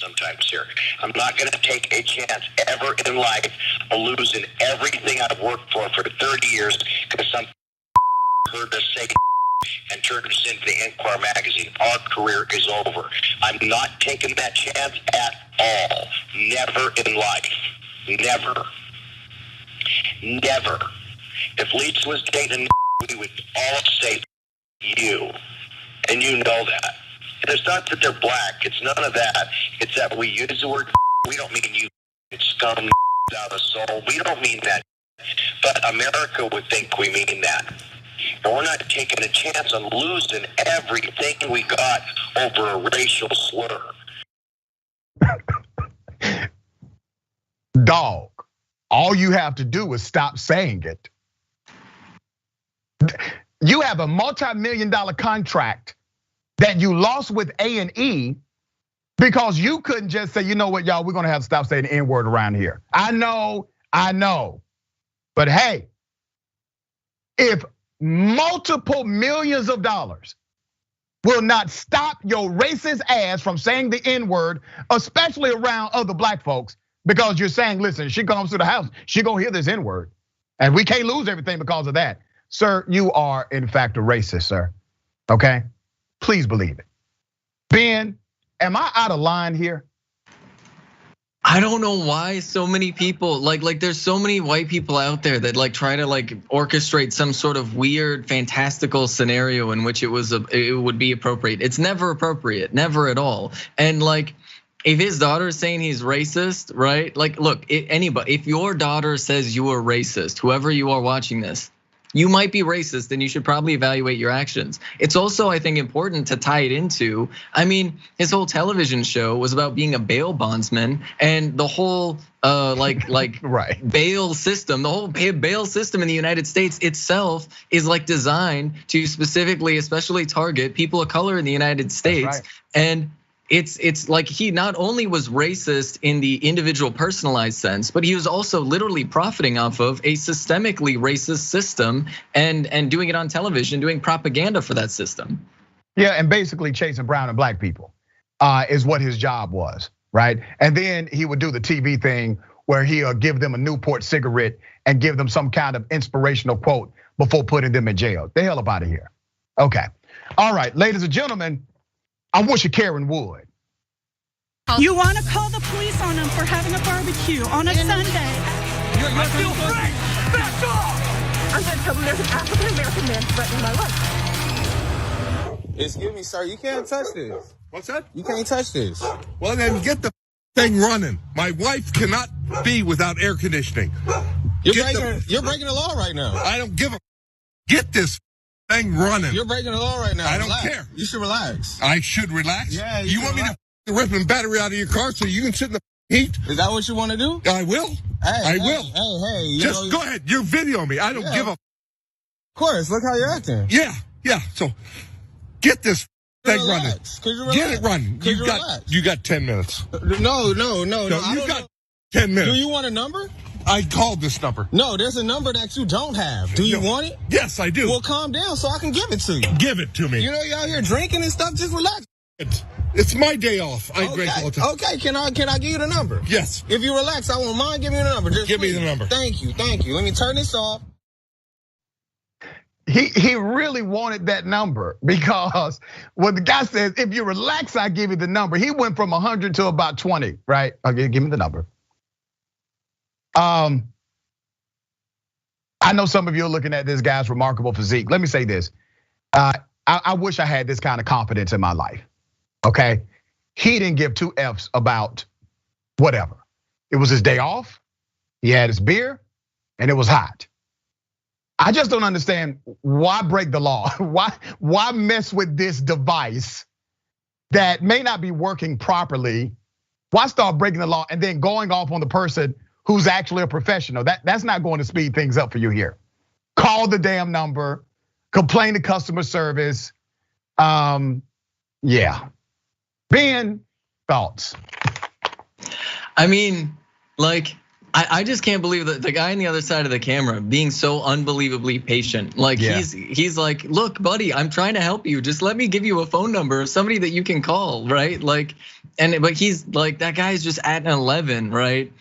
sometimes here. I'm not going to take a chance ever in life of losing everything I've worked for 30 years because some heard us say and turned us into the Inquirer magazine. Our career is over. I'm not taking that chance at all. Never in life. Never. Never. If Leach was dating, we would all say you. And you know that. And it's not that they're black. It's none of that. It's that we use the word. We don't mean you scum out of soul. We don't mean that. But America would think we mean that. And we're not taking a chance on losing everything we got over a racial slur. Dog, all you have to do is stop saying it. You have a multi-million-dollar contract that you lost with A&E because you couldn't just say, you know what, y'all, we're gonna have to stop saying the N-word around here. I know. But hey, if multiple millions of dollars will not stop your racist ass from saying the N-word, especially around other black folks, because you're saying, listen, she comes to the house, she gonna hear this N-word. And we can't lose everything because of that. Sir, you are in fact a racist, sir, okay? Please believe it. Ben, am I out of line here? I don't know why so many people, like there's so many white people out there that like try to like orchestrate some sort of weird, fantastical scenario in which it would be appropriate. It's never appropriate, never at all. And like, if his daughter is saying he's racist, right? Like, look, anybody, if your daughter says you are racist, whoever you are watching this, you might be racist and you should probably evaluate your actions. It's also, I think, important to tie it into, I mean, his whole television show was about being a bail bondsman, and the whole right bail system, the whole bail system in the United States itself is like designed to specifically, especially target people of color in the United States. Right. And it's like he not only was racist in the individual personalized sense, but he was also literally profiting off of a systemically racist system and doing it on television, doing propaganda for that system. Yeah, and basically chasing brown and black people is what his job was, right? And then he would do the TV thing where he'll give them a Newport cigarette and give them some kind of inspirational quote before putting them in jail. The hell up out of here. Okay, all right, ladies and gentlemen, I wish Karen would. You want to call the police on them for having a barbecue on a Sunday? You're still free! Back off! I'm going to tell them there's an African-American man threatening my life. Excuse me, sir, you can't touch this. What's that? You can't touch this. Well, then get the thing running. My wife cannot be without air conditioning. You're breaking the law right now. I don't give a. Get this thing running. You're breaking the law right now. I don't care. You should relax. I should relax? Yeah, you want relax. me to rip the battery out of your car so you can sit in the heat? Is that what you want to do? I will. I will. Hey. Just go ahead. You video me. I don't give a. Of course. Look how you're acting. Yeah. So get this thing running. Get it running. You got 10 minutes. No. You got 10 minutes. Do you want a number? I called this number. No, there's a number that you don't have. Do you want it? Yes, I do. Well, calm down so I can give it to you. Give it to me. You know, you out here drinking and stuff, just relax. It's my day off. I drink all the time. Okay, can I give you the number? Yes. If you relax, I won't mind giving you the number. Give me the number. Thank you. Let me turn this off. He really wanted that number because when the guy says, if you relax, I give you the number. He went from 100 to about 20, right? Okay, give me the number. I know some of you are looking at this guy's remarkable physique. Let me say this. I wish I had this kind of confidence in my life, okay? He didn't give two F's about whatever. It was his day off, he had his beer, and it was hot. I just don't understand why break the law? Why mess with this device that may not be working properly? Why start breaking the law and then going off on the person who's actually a professional? That's not going to speed things up for you here. Call the damn number, complain to customer service. Yeah. Ben, thoughts? I mean, like, I just can't believe that the guy on the other side of the camera being so unbelievably patient. Like he's like, look, buddy, I'm trying to help you. Just let me give you a phone number of somebody that you can call, right? Like, but he's like, that guy's just at an 11, right?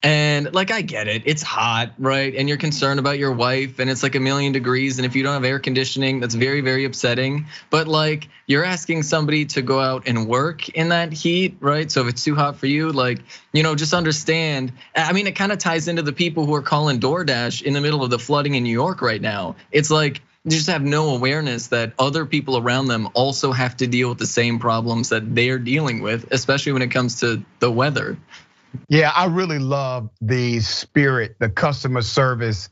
And like, I get it, it's hot, right? And you're concerned about your wife and it's like 1,000,000 degrees. And if you don't have air conditioning, that's very, very upsetting. But like, you're asking somebody to go out and work in that heat, right? So if it's too hot for you, like, just understand. I mean, it kind of ties into the people who are calling DoorDash in the middle of the flooding in New York right now. It's like, you just have no awareness that other people around them also have to deal with the same problems that they're dealing with, especially when it comes to the weather. Yeah, I really love the spirit, the customer service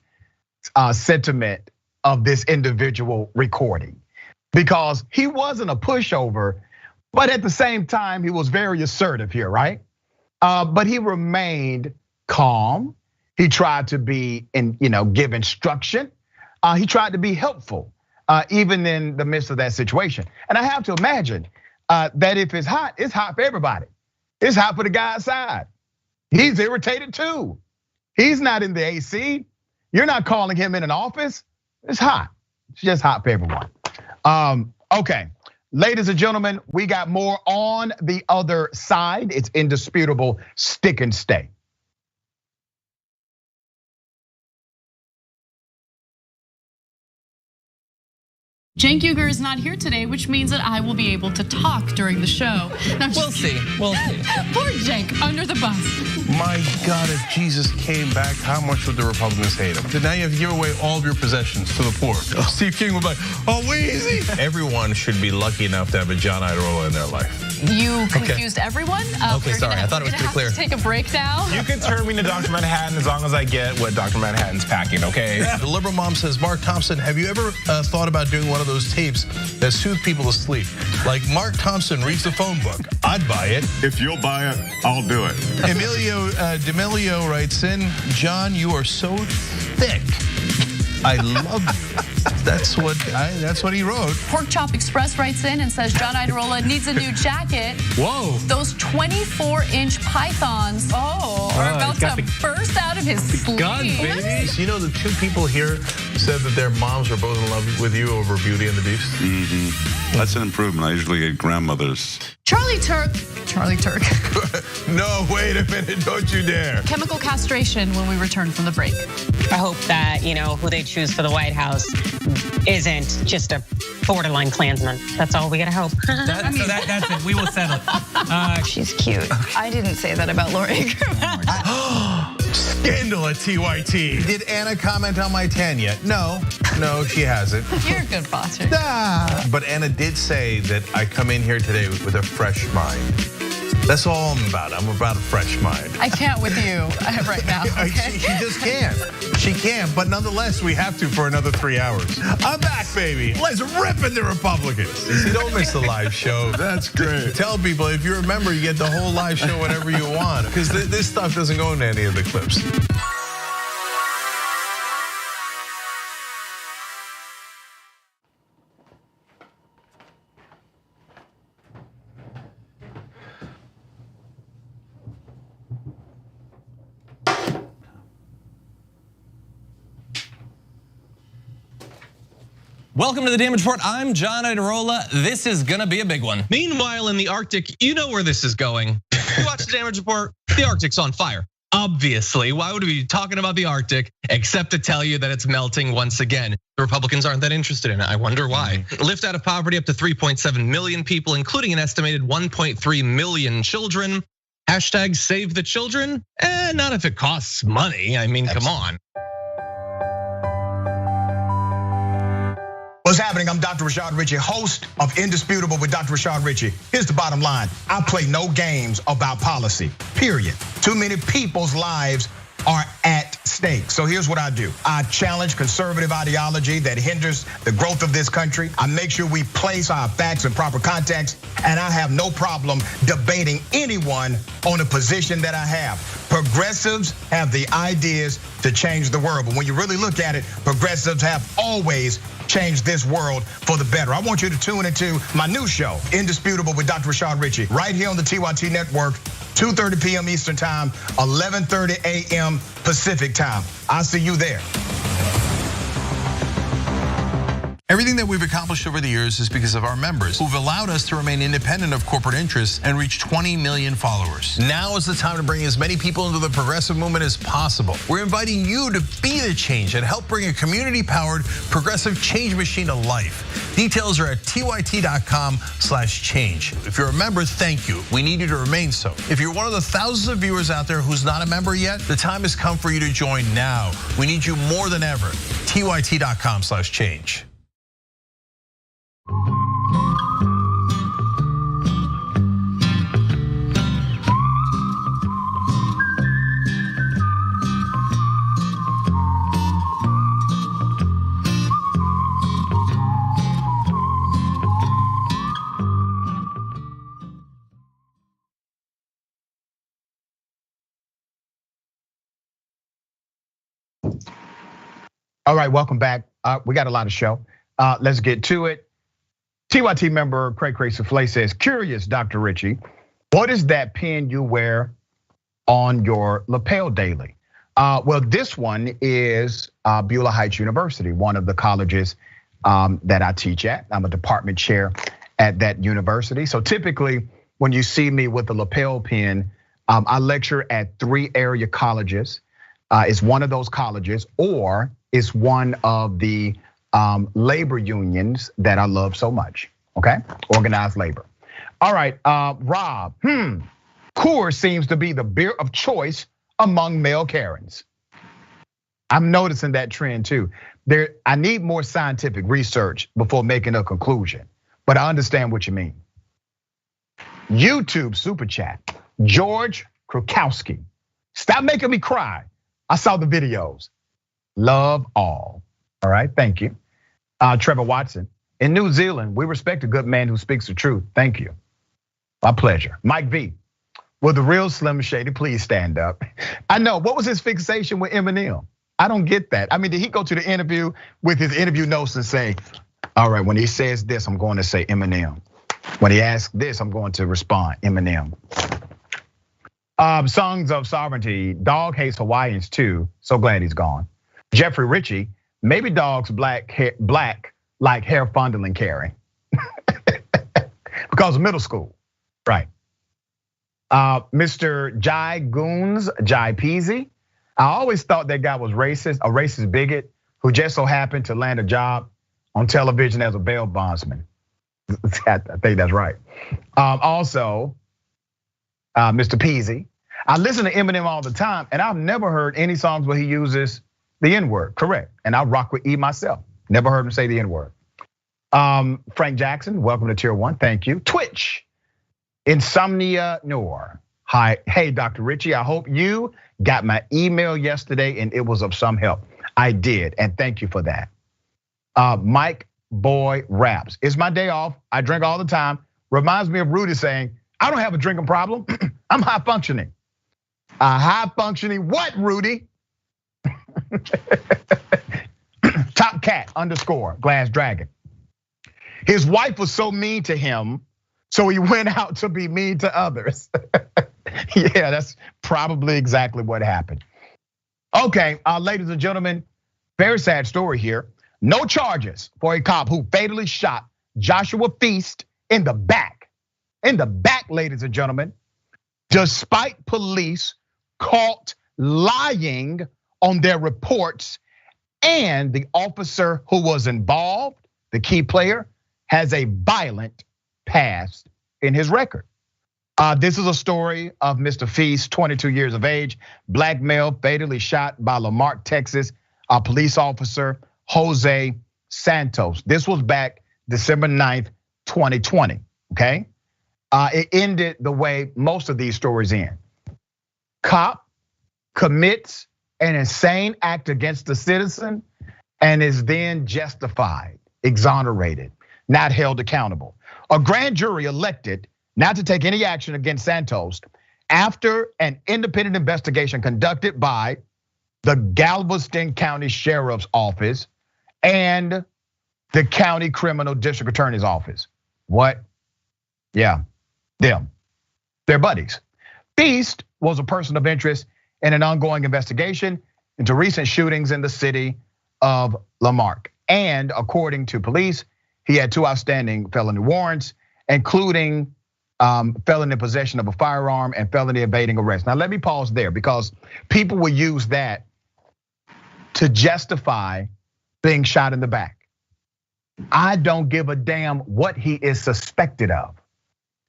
sentiment of this individual recording, because he wasn't a pushover, but at the same time, he was very assertive here, right? But he remained calm. He tried to be give instruction. He tried to be helpful, even in the midst of that situation. And I have to imagine that if it's hot for everybody. It's hot for the guy outside. He's irritated too. He's not in the AC. You're not calling him in an office. It's hot. It's just hot for everyone. Okay, ladies and gentlemen, we got more on the other side. It's indisputable. Stick and stay. Cenk Uygur is not here today, which means that I will be able to talk during the show. We'll see. Poor Cenk, under the bus. My God, if Jesus came back, how much would the Republicans hate him? So now you have to give away all of your possessions to the poor. Steve King would be like, oh, Weezy. Everyone should be lucky enough to have a John Iadarola in their life. You confused everyone? Okay, sorry, I thought it was pretty clear. Take a break now. You can turn me into Dr. Manhattan as long as I get what Dr. Manhattan's packing, okay? The liberal mom says, Mark Thompson, have you ever thought about doing one of those tapes that soothe people to sleep? Like Mark Thompson reads the phone book. I'd buy it. If you'll buy it, I'll do it. Emilio D'Amelio writes in, John, you are so thick. I love it. That's what he wrote. Pork Chop Express writes in and says John Iadarola needs a new jacket. Whoa. Those 24-inch pythons are about to burst out of his sleeve. Gun, baby. You know, the two people here said that their moms were both in love with you over Beauty and the Beast. Mm-hmm. That's an improvement. I usually get grandmothers. Charlie Turk. No, wait a minute, don't you dare. Chemical castration when we return from the break. I hope that, who they choose for the White House isn't just a borderline Klansman. That's all we gotta hope. That's it, we will settle it. She's cute. I didn't say that about Laura Ingraham. Scandal at TYT. Did Anna comment on my tan yet? No, she hasn't. You're a good bosser. But Anna did say that I come in here today with a fresh mind. That's all I'm about. I'm about a fresh mind. I can't with you right now. Okay? She just can't. She can't, but nonetheless, we have to for another 3 hours. I'm back, baby. Let's rip in the Republicans. See, don't miss the live show. That's great. Tell people, if you're a member, you get the whole live show whenever you want, because this stuff doesn't go into any of the clips. Welcome to the Damage Report. I'm John Iadarola. This is gonna be a big one. Meanwhile, in the Arctic, you know where this is going. You watch the Damage Report, the Arctic's on fire. Obviously, why would we be talking about the Arctic except to tell you that it's melting once again? The Republicans aren't that interested in it. I wonder why. Lift out of poverty up to 3.7 million people, including an estimated 1.3 million children. Hashtag save the children? Not if it costs money. I mean, come on. What's happening? I'm Dr. Rashad Richey, host of Indisputable with Dr. Rashad Richey. Here's the bottom line. I play no games about policy, period. Too many people's lives are at stake. So here's what I do. I challenge conservative ideology that hinders the growth of this country. I make sure we place our facts in proper context, and I have no problem debating anyone on a position that I have. Progressives have the ideas to change the world, but when you really look at it, progressives have always changed this world for the better. I want you to tune into my new show, Indisputable with Dr. Rashad Richey, right here on the TYT Network, 2:30 p.m. Eastern Time, 11:30 a.m. Pacific Time. I'll see you there. Everything that we've accomplished over the years is because of our members who've allowed us to remain independent of corporate interests and reach 20 million followers. Now is the time to bring as many people into the progressive movement as possible. We're inviting you to be the change and help bring a community-powered progressive change machine to life. Details are at tyt.com/change. If you're a member, thank you. We need you to remain so. If you're one of the thousands of viewers out there who's not a member yet, the time has come for you to join now. We need you more than ever. tyt.com/change. All right, welcome back. We got a lot of show. Let's get to it. TYT member Cray Souffle says, curious, Dr. Richey, what is that pin you wear on your lapel daily? Well, this one is Beulah Heights University, one of the colleges that I teach at. I'm a department chair at that university. So typically, when you see me with the lapel pin, I lecture at 3 area colleges. It's one of those colleges, or it's one of the labor unions that I love so much, okay? Organized labor. All right, Rob, Coors seems to be the beer of choice among male Karens. I'm noticing that trend too. I need more scientific research before making a conclusion, but I understand what you mean. YouTube super chat, George Krukowski. Stop making me cry. I saw the videos. Love all. All right, thank you. Trevor Watson. In New Zealand, we respect a good man who speaks the truth. Thank you. My pleasure. Mike V. Will the real Slim Shady please stand up? I know, what was his fixation with Eminem? I don't get that. I mean, did he go to the interview with his interview notes and say, all right, when he says this, I'm going to say Eminem. When he asks this, I'm going to respond, Eminem. Songs of Sovereignty, dog hates Hawaiians too. So glad he's gone. Jeffrey Ritchie, maybe dogs black like hair fondling Carrie. Because of middle school, right. Mr. Jai Goons, Jai Peasy. I always thought that guy was racist, a racist bigot who just so happened to land a job on television as a bail bondsman. I think that's right. Also, Mr. Peasy. I listen to Eminem all the time, and I've never heard any songs where he uses the N-word, correct. And I rock with E myself. Never heard him say the N-word. Frank Jackson, welcome to Tier 1, thank you. Twitch, Insomnia Noor. Hi, hey, Dr. Richey, I hope you got my email yesterday and it was of some help. I did, and thank you for that. Mike Boy Raps, it's my day off, I drink all the time. Reminds me of Rudy saying, I don't have a drinking problem, I'm high functioning. High functioning what, Rudy? Top cat _ Glass Dragon. His wife was so mean to him, so he went out to be mean to others. Yeah, that's probably exactly what happened. Okay, ladies and gentlemen, very sad story here. No charges for a cop who fatally shot Joshua Feast in the back. In the back, ladies and gentlemen, despite police caught lying on their reports, and the officer who was involved, the key player, has a violent past in his record. This is a story of Mr. Feast, 22 years of age, black male, fatally shot by Lamarck, Texas, a police officer, Jose Santos. This was back December 9th, 2020, okay? It ended the way most of these stories end. Cop commits an insane act against a citizen and is then justified, exonerated, not held accountable. A grand jury elected not to take any action against Santos after an independent investigation conducted by the Galveston County Sheriff's Office and the County Criminal District Attorney's Office. What? Yeah, them. They're buddies. Feast was a person of interest in an ongoing investigation into recent shootings in the city of Lamarck. And according to police, he had 2 outstanding felony warrants, including felony possession of a firearm and felony evading arrest. Now let me pause there because people will use that to justify being shot in the back. I don't give a damn what he is suspected of.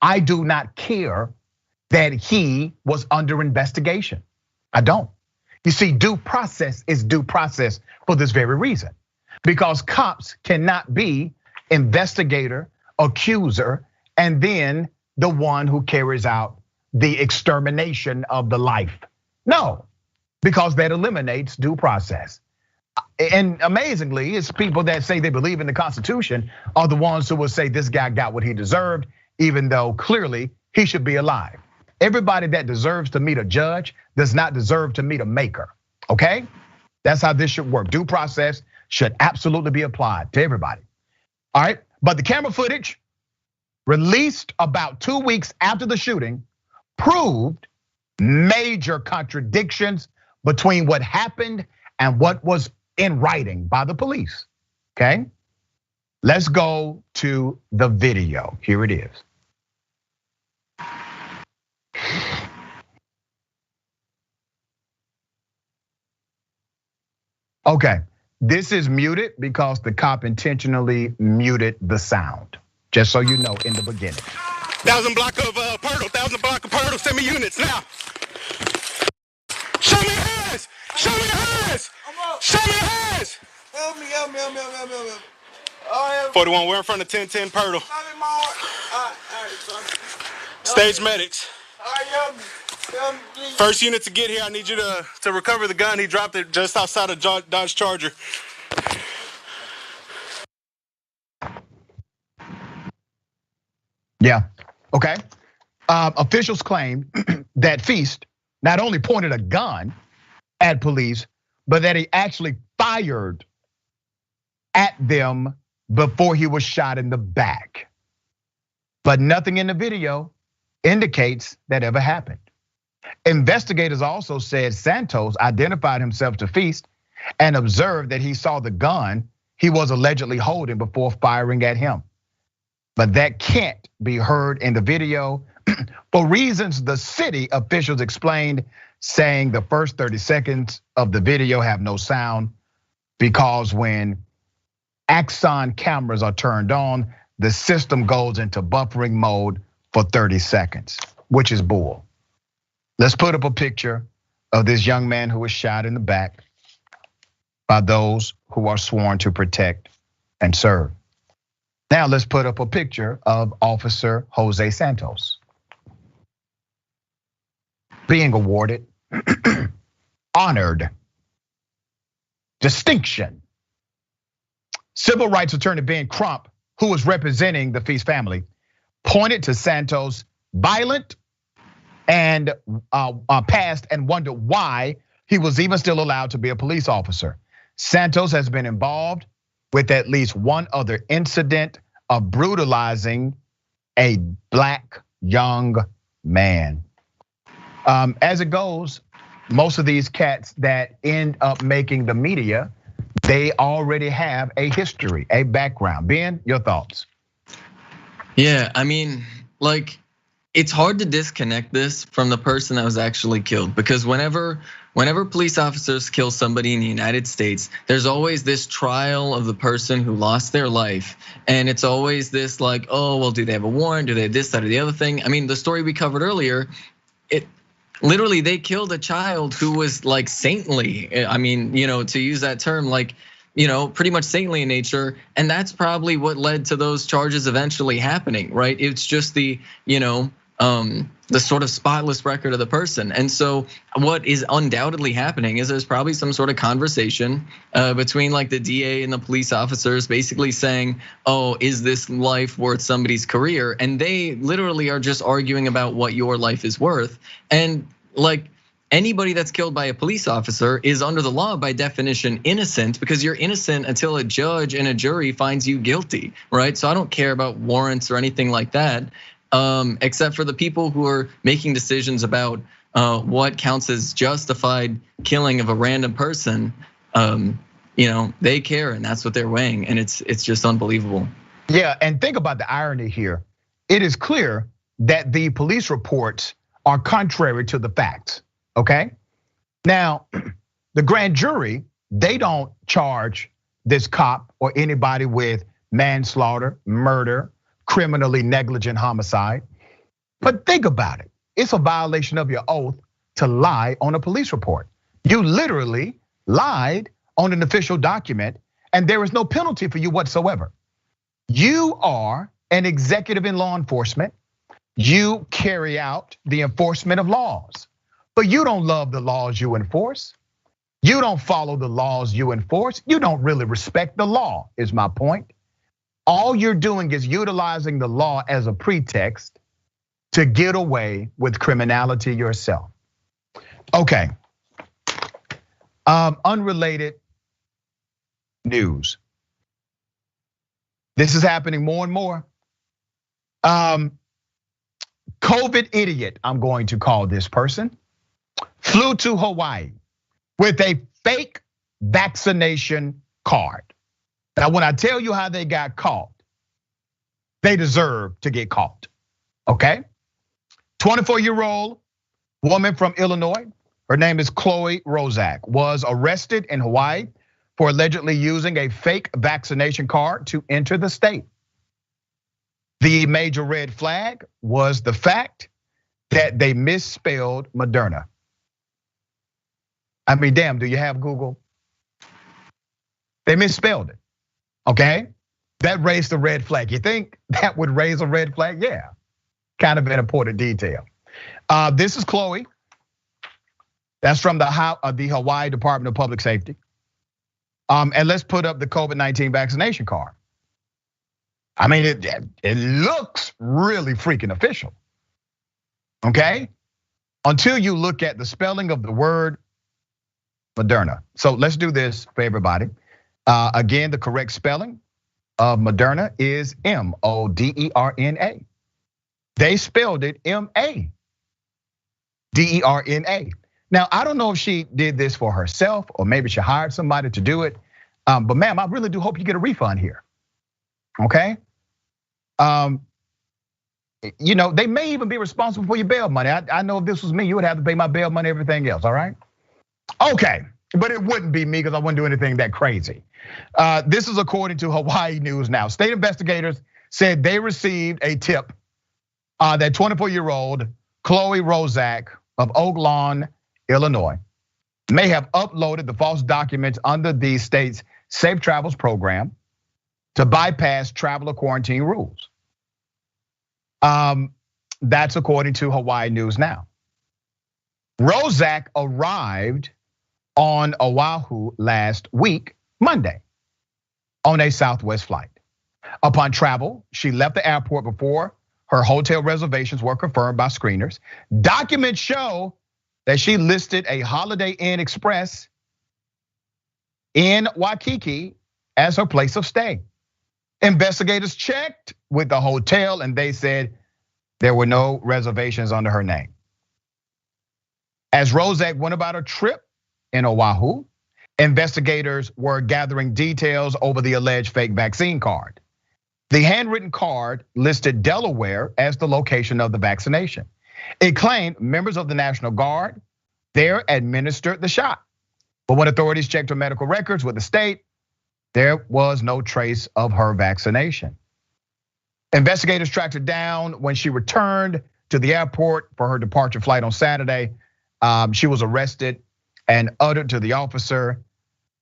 I do not care that he was under investigation. I don't. You see, due process is due process for this very reason. Because cops cannot be investigator, accuser, and then the one who carries out the extermination of the life. No, because that eliminates due process. And amazingly, it's people that say they believe in the Constitution are the ones who will say this guy got what he deserved, even though clearly he should be alive. Everybody that deserves to meet a judge does not deserve to meet a maker, okay? That's how this should work. Due process should absolutely be applied to everybody. All right, but the camera footage released about 2 weeks after the shooting proved major contradictions between what happened and what was in writing by the police, okay? Let's go to the video. Here it is. Okay, this is muted because the cop intentionally muted the sound. Just so you know in the beginning. 1,000 block of Purtle, 1,000 block of Purtle, send me units now. Show me your hands, show me your hands, show me your hands. Help me. 41, we're in front of 1010 Purtle. Stage medics. First unit to get here, I need you to recover the gun. He dropped it just outside of Dodge Charger. Yeah, okay. Officials claim that Feast not only pointed a gun at police, but that he actually fired at them before he was shot in the back. But nothing in the video indicates that ever happened. Investigators also said Santos identified himself to Feast and observed that he saw the gun he was allegedly holding before firing at him. But that can't be heard in the video for reasons the city officials explained, saying the first 30 seconds of the video have no sound because when Axon cameras are turned on, the system goes into buffering mode for 30 seconds, which is bull. Let's put up a picture of this young man who was shot in the back by those who are sworn to protect and serve. Now let's put up a picture of Officer Jose Santos being awarded honored distinction. Civil rights attorney Ben Crump, who was representing the Feast family, pointed to Santos' violent and past and wondered why he was even still allowed to be a police officer. Santos has been involved with at least one other incident of brutalizing a black young man. As it goes, most of these cats that end up making the media, they already have a history, a background. Ben, your thoughts? Yeah, I mean, like, it's hard to disconnect this from the person that was actually killed, because whenever whenever police officers kill somebody in the United States, there's always this trial of the person who lost their life. And it's always this like, oh, well, do they have a warrant? Do they have this, that, or the other thing? I mean, the story we covered earlier, literally they killed a child who was like saintly. I mean, to use that term, like, pretty much saintly in nature. And that's probably what led to those charges eventually happening, right? It's just the sort of spotless record of the person. And so what is undoubtedly happening is there's probably some sort of conversation between like the DA and the police officers basically saying, oh, is this life worth somebody's career? And they literally are just arguing about what your life is worth. And like anybody that's killed by a police officer is under the law by definition innocent, because you're innocent until a judge and a jury finds you guilty, right? So I don't care about warrants or anything like that. Except for the people who are making decisions about what counts as justified killing of a random person, they care, and that's what they're weighing, and it's just unbelievable. Yeah, and think about the irony here. It is clear that the police reports are contrary to the facts, okay? Now, the grand jury, they don't charge this cop or anybody with manslaughter, murder, criminally negligent homicide. But think about it. It's a violation of your oath to lie on a police report. You literally lied on an official document, and there is no penalty for you whatsoever. You are an executive in law enforcement. You carry out the enforcement of laws, but you don't love the laws you enforce. You don't follow the laws you enforce. You don't really respect the law, is my point. All you're doing is utilizing the law as a pretext to get away with criminality yourself. Okay, unrelated news. This is happening more and more. COVID idiot, I'm going to call this person, flew to Hawaii with a fake vaccination card. Now, when I tell you how they got caught, they deserve to get caught, okay? 24-year-old woman from Illinois, her name is Chloe Rozak, was arrested in Hawaii for allegedly using a fake vaccination card to enter the state. The major red flag was the fact that they misspelled Moderna. I mean, damn, do you have Google? They misspelled it. Okay, that raised a red flag. You think that would raise a red flag? Yeah, kind of an important detail. This is Chloe. That's from the Hawaii Department of Public Safety. And let's put up the COVID-19 vaccination card. I mean, it looks really freaking official. Okay, until you look at the spelling of the word Moderna. So let's do this for everybody. Again, the correct spelling of Moderna is M-O-D-E-R-N-A. They spelled it M-A-D-E-R-N-A. Now, I don't know if she did this for herself or maybe she hired somebody to do it. But ma'am, I really do hope you get a refund here, okay? They may even be responsible for your bail money. I know if this was me, you would have to pay my bail money, everything else, all right? Okay, but it wouldn't be me because I wouldn't do anything that crazy. This is according to Hawaii News Now. State investigators said they received a tip that 24-year-old Chloe Rozak of Oak Lawn, Illinois, may have uploaded the false documents under the state's Safe Travels program to bypass traveler quarantine rules. That's according to Hawaii News Now. Rozak arrived on Oahu last week, Monday, on a Southwest flight. Upon travel, she left the airport before her hotel reservations were confirmed by screeners. Documents show that she listed a Holiday Inn Express in Waikiki as her place of stay. Investigators checked with the hotel and they said there were no reservations under her name. As Rozak went about her trip in Oahu, investigators were gathering details over the alleged fake vaccine card. The handwritten card listed Delaware as the location of the vaccination. It claimed members of the National Guard there administered the shot. But when authorities checked her medical records with the state, there was no trace of her vaccination. Investigators tracked her down when she returned to the airport for her departure flight on Saturday. She was arrested and uttered to the officer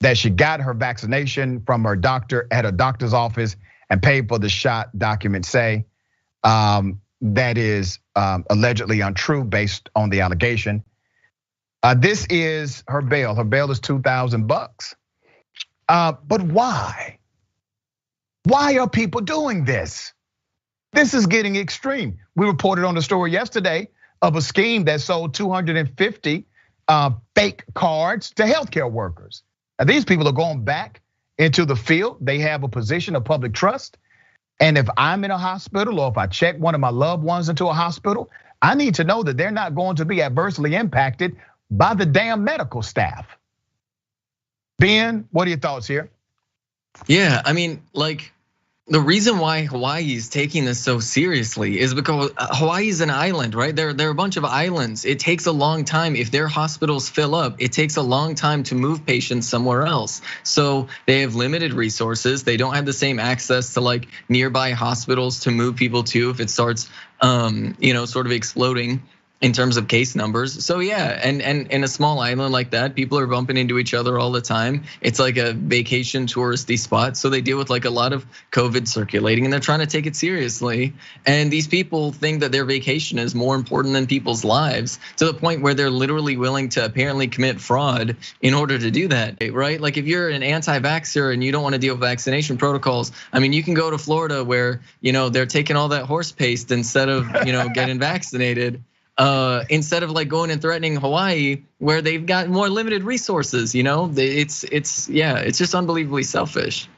that she got her vaccination from her doctor at a doctor's office and paid for the shot, documents say. That is allegedly untrue based on the allegation. This is her bail. Her bail is $2,000. But why? Why are people doing this? This is getting extreme. We reported on the story yesterday of a scheme that sold 250 fake cards to healthcare workers. Now these people are going back into the field. They have a position of public trust. And if I'm in a hospital or if I check one of my loved ones into a hospital, I need to know that they're not going to be adversely impacted by the damn medical staff. Ben, what are your thoughts here? Yeah, I mean, like, the reason why Hawaii is taking this so seriously is because Hawaii is an island, right? There are a bunch of islands. It takes a long time. If their hospitals fill up, it takes a long time to move patients somewhere else. So they have limited resources. They don't have the same access to like nearby hospitals to move people to if it starts, sort of exploding in terms of case numbers. So yeah, and in a small island like that, people are bumping into each other all the time. It's like a vacation touristy spot. So they deal with like a lot of COVID circulating and they're trying to take it seriously. And these people think that their vacation is more important than people's lives to the point where they're literally willing to apparently commit fraud in order to do that, right? Like if you're an anti-vaxxer and you don't want to deal with vaccination protocols, I mean, you can go to Florida where, they're taking all that horse paste instead of, getting vaccinated. Instead of like going and threatening Hawaii where they've got more limited resources, it's just unbelievably selfish.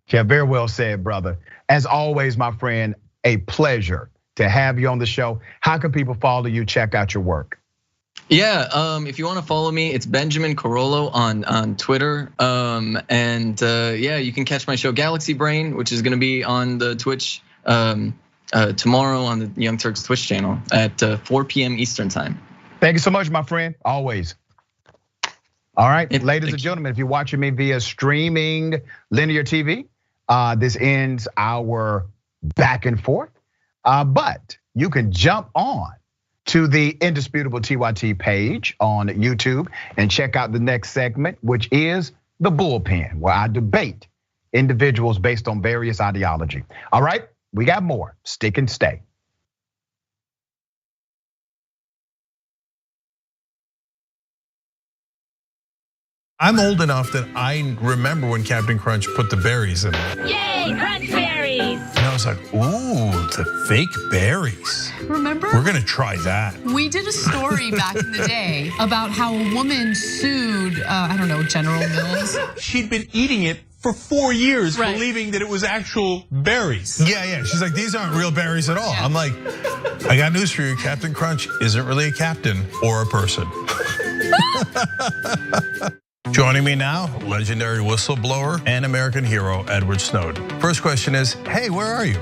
Yeah, very well said, brother. As always, my friend, a pleasure to have you on the show. How can people follow you, check out your work? Yeah, if you want to follow me, it's Benjamin Carollo on Twitter. You can catch my show Galaxy Brain, which is gonna be on the Twitch tomorrow on the Young Turks Twitch channel at 4 p.m. Eastern time. Thank you so much, my friend, always. All right, ladies and gentlemen, if you're watching me via streaming linear TV, this ends our back and forth. But you can jump on to the Indisputable TYT page on YouTube and check out the next segment, which is The Bullpen, where I debate individuals based on various ideology. All right. We got more. Stick and stay. I'm old enough that I remember when Captain Crunch put the berries in it. Yay, crunch berries! And I was like, ooh, the fake berries. Remember? We're gonna try that. We did a story back in the day about how a woman sued, General Mills. She'd been eating it for 4 years, believing that it was actual berries. Yeah. She's like, these aren't real berries at all. Yeah. I'm like, I got news for you. Captain Crunch isn't really a captain or a person. Joining me now, legendary whistleblower and American hero, Edward Snowden. First question is, hey, where are you?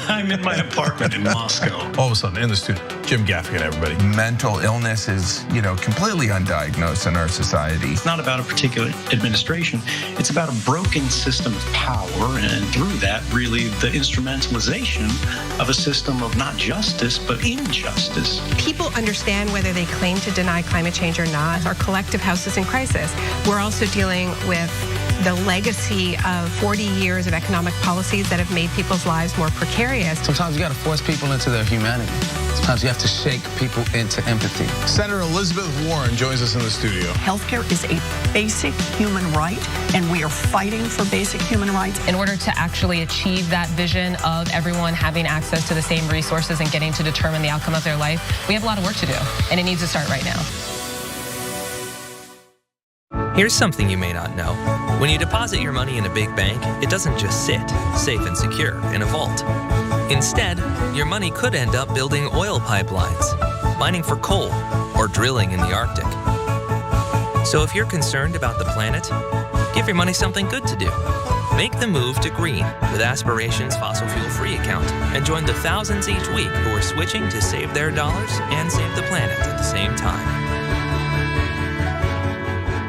I'm in my apartment in Moscow. All of a sudden, in the studio, Jim Gaffigan, everybody. Mental illness is, completely undiagnosed in our society. It's not about a particular administration. It's about a broken system of power, and through that, really, the instrumentalization of a system of not justice, but injustice. People understand whether they claim to deny climate change or not. Our collective house is in crisis. We're also dealing with the legacy of 40 years of economic policies that have made people's lives more precarious. Sometimes you got to force people into their humanity. Sometimes you have to shake people into empathy. Senator Elizabeth Warren joins us in the studio. Healthcare is a basic human right, and we are fighting for basic human rights. In order to actually achieve that vision of everyone having access to the same resources and getting to determine the outcome of their life, we have a lot of work to do, and it needs to start right now. Here's something you may not know. When you deposit your money in a big bank, it doesn't just sit, safe and secure, in a vault. Instead, your money could end up building oil pipelines, mining for coal, or drilling in the Arctic. So if you're concerned about the planet, give your money something good to do. Make the move to green with Aspiration's fossil fuel-free account and join the thousands each week who are switching to save their dollars and save the planet at the same time.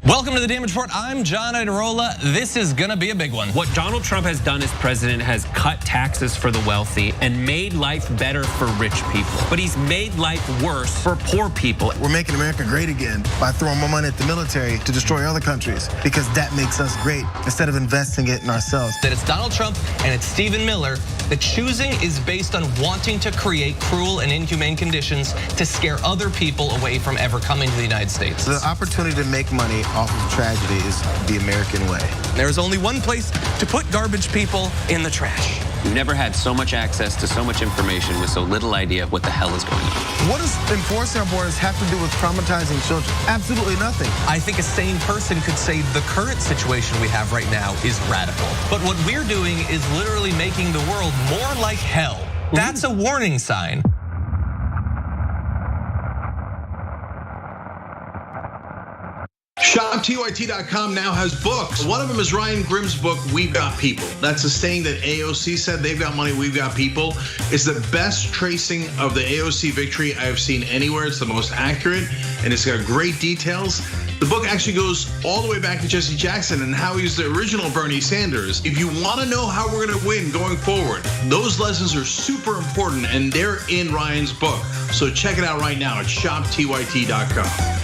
Welcome to the Damage Report. I'm John Idarola. This is gonna be a big one. What Donald Trump has done as president has cut taxes for the wealthy and made life better for rich people. But he's made life worse for poor people. We're making America great again by throwing more money at the military to destroy other countries because that makes us great instead of investing it in ourselves. That it's Donald Trump and it's Stephen Miller. The choosing is based on wanting to create cruel and inhumane conditions to scare other people away from ever coming to the United States. The opportunity to make money off of tragedy is the American way. There's only one place to put garbage people: in the trash. We've never had so much access to so much information with so little idea of what the hell is going on. What does enforcing our borders have to do with traumatizing children? Absolutely nothing. I think a sane person could say the current situation we have right now is radical. But what we're doing is literally making the world more like hell. That's a warning sign. ShopTYT.com now has books. One of them is Ryan Grimm's book, We've Got People. That's a saying that AOC said, they've got money, we've got people. It's the best tracing of the AOC victory I've seen anywhere. It's the most accurate, and it's got great details. The book actually goes all the way back to Jesse Jackson and how he's the original Bernie Sanders. If you want to know how we're going to win going forward, those lessons are super important, and they're in Ryan's book. So check it out right now at ShopTYT.com.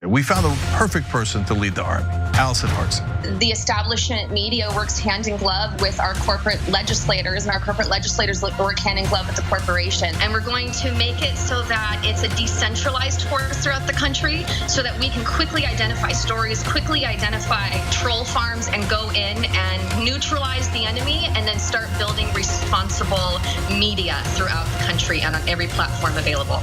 We found the perfect person to lead the army, Allison Hartson. The establishment media works hand in glove with our corporate legislators, and our corporate legislators work hand in glove with the corporation. And we're going to make it so that it's a decentralized force throughout the country so that we can quickly identify stories, quickly identify troll farms, and go in and neutralize the enemy, and then start building responsible media throughout the country and on every platform available.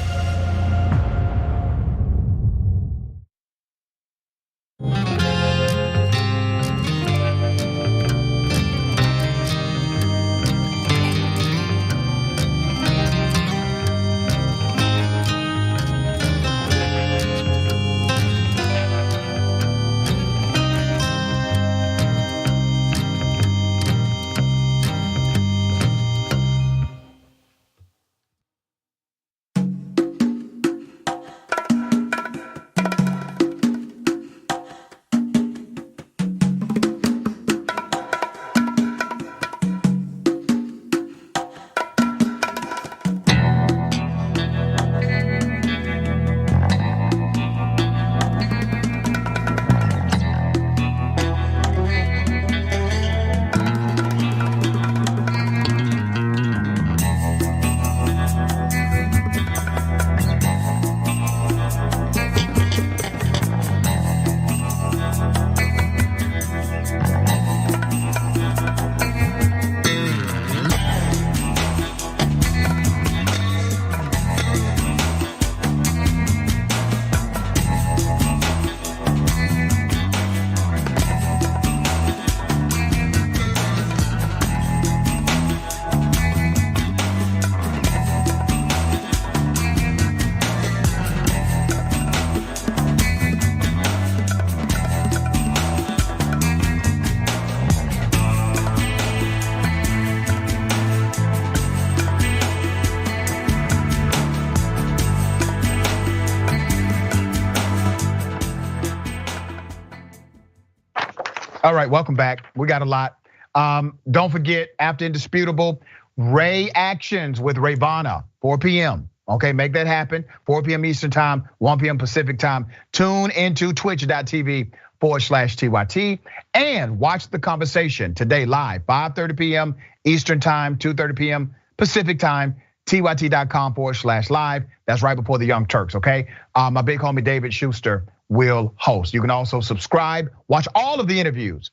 All right, welcome back. We got a lot. Don't forget, after Indisputable, Ray Actions with Rayvana, 4 p.m. Okay, make that happen. 4 p.m. Eastern time, 1 p.m. Pacific time. Tune into twitch.tv/TYT and watch the conversation today live, 5:30 p.m. Eastern time, 2:30 p.m. Pacific time, TYT.com/live. That's right before the Young Turks, okay? My big homie David Schuster will host. You can also subscribe, watch all of the interviews.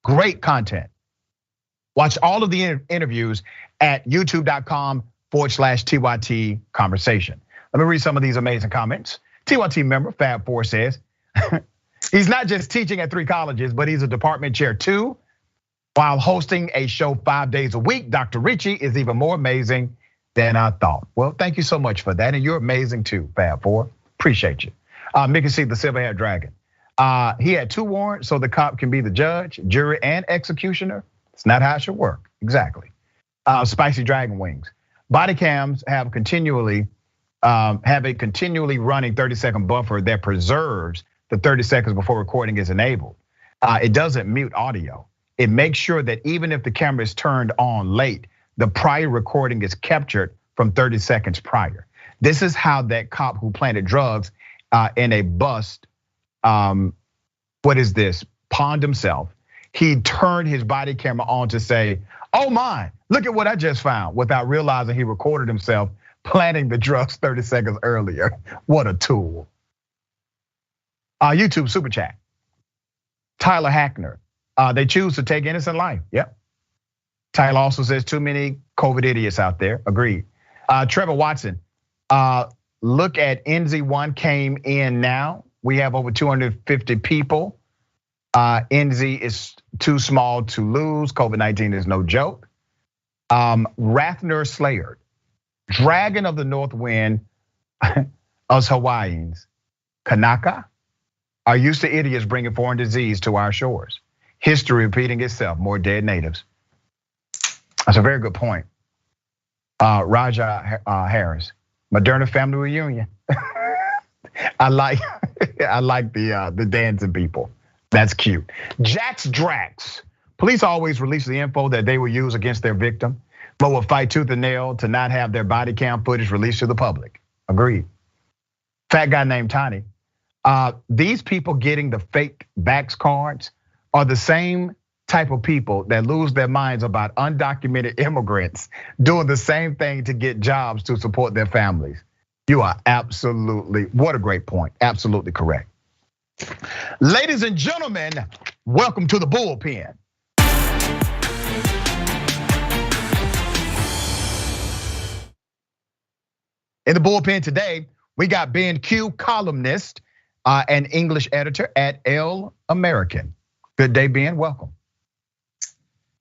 Great content. Watch all of the interviews at youtube.com/TYT conversation. Let me read some of these amazing comments. TYT member Fab4 says, he's not just teaching at 3 colleges, but he's a department chair too, while hosting a show 5 days a week. Dr. Richie is even more amazing than I thought. Well, thank you so much for that. And you're amazing too, Fab4. Appreciate you. Mickey C, the silver-haired dragon. He had 2 warrants, so the cop can be the judge, jury, and executioner. It's not how it should work, exactly. Spicy dragon wings. Body cams have a continually running 30-second buffer that preserves the 30 seconds before recording is enabled. It doesn't mute audio. It makes sure that even if the camera is turned on late, the prior recording is captured from 30 seconds prior. This is how that cop who planted drugs in a bus, pawned himself. He turned his body camera on to say, oh my, look at what I just found, without realizing he recorded himself planting the drugs 30 seconds earlier. What a tool. YouTube super chat. Tyler Hackner, they choose to take innocent life. Yep. Tyler also says too many COVID idiots out there. Agreed. Trevor Watson, look at NZ1 came in now. We have over 250 people. NZ is too small to lose. COVID-19 is no joke. Rathner Slayer, Dragon of the North Wind, us Hawaiians, Kanaka, are used to idiots bringing foreign disease to our shores. History repeating itself, more dead natives. That's a very good point. Raja Harris, Moderna family reunion. I like the dancing people. That's cute. Jax Drax. Police always release the info that they will use against their victim, but will fight tooth and nail to not have their body cam footage released to the public. Agreed. Fat guy named Tony. These people getting the fake Vax cards are the same type of people that lose their minds about undocumented immigrants doing the same thing to get jobs to support their families. You are absolutely, what a great point. Absolutely correct. Ladies and gentlemen, welcome to the bullpen. In the bullpen today, we got Ben Q, columnist and English editor at El American. Good day, Ben, welcome.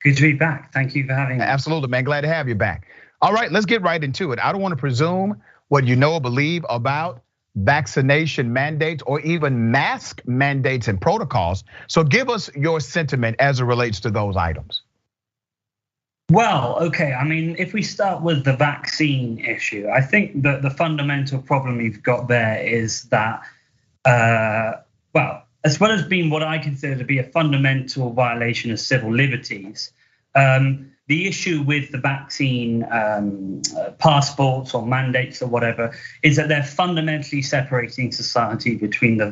Good to be back. Thank you for having me. Absolutely, man, glad to have you back. All right, let's get right into it. I don't want to presume what you know or believe about vaccination mandates or even mask mandates and protocols. So give us your sentiment as it relates to those items. Well, okay, I mean, if we start with the vaccine issue, I think that the fundamental problem you've got there is that, well, as well as being what I consider to be a fundamental violation of civil liberties, the issue with the vaccine passports or mandates or whatever is that they're fundamentally separating society between the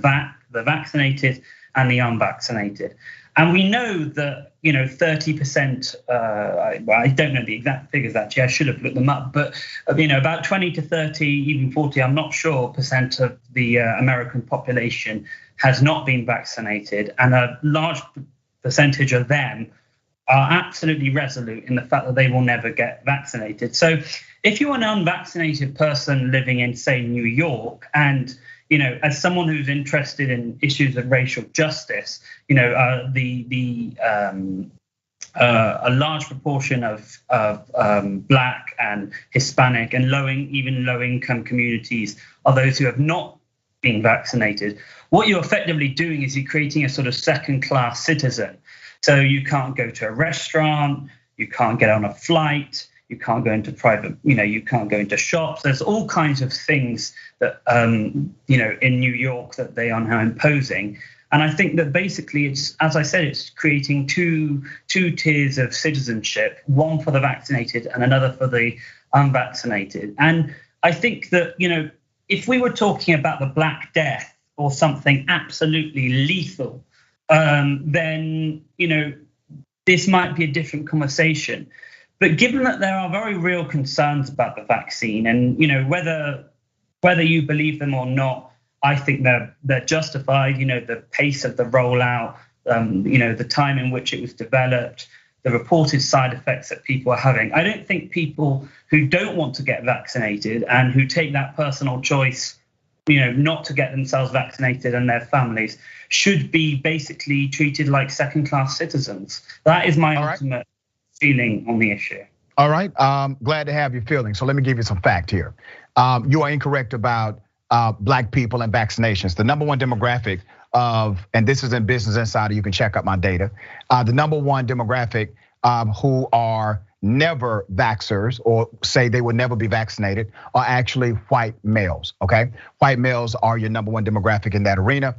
vaccinated and the unvaccinated. And we know that 30%. I don't know the exact figures actually. I should have looked them up, but about 20 to 30, even 40. I'm not sure % of the American population has not been vaccinated, and a large percentage of them are absolutely resolute in the fact that they will never get vaccinated. So if you're an unvaccinated person living in, say, New York, and as someone who's interested in issues of racial justice, a large proportion of Black and Hispanic and even low-income communities are those who have not been vaccinated. What you're effectively doing is you're creating a sort of second-class citizen. So you can't go to a restaurant, you can't get on a flight, you can't go into private, you can't go into shops. There's all kinds of things that, in New York that they are now imposing. And I think that basically it's, as I said, it's creating two tiers of citizenship, one for the vaccinated and another for the unvaccinated. And I think that, if we were talking about the Black Death or something absolutely lethal, then this might be a different conversation. But given that there are very real concerns about the vaccine, and whether you believe them or not, I think they're justified. The pace of the rollout, the time in which it was developed, the reported side effects that people are having. I don't think people who don't want to get vaccinated and who take that personal choice, not to get themselves vaccinated and their families, should be basically treated like second-class citizens. That is my ultimate feeling on the issue. All right, glad to have your feelings. So let me give you some fact here. You are incorrect about Black people and vaccinations. The number one demographic and this is in Business Insider, you can check out my data. The number one demographic who are never vaxxers or say they will never be vaccinated are actually white males, okay? White males are your number one demographic in that arena.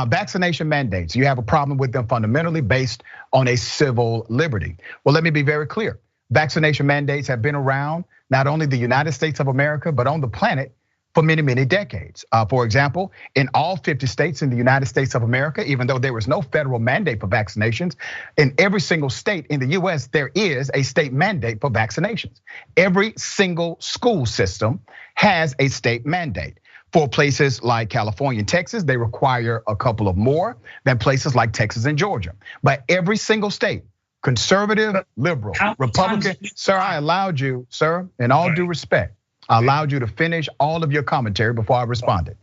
Vaccination mandates, you have a problem with them fundamentally based on a civil liberty. Well, let me be very clear. Vaccination mandates have been around, not only the United States of America, but on the planet for many, many decades. For example, in all 50 states in the United States of America, even though there was no federal mandate for vaccinations, in every single state in the US, there is a state mandate for vaccinations. Every single school system has a state mandate. For places like California and Texas, they require a couple of more than places like Texas and Georgia. But every single state, conservative, liberal, Republican, sir, I allowed you, sir, in all due respect, I allowed you to finish all of your commentary before I responded.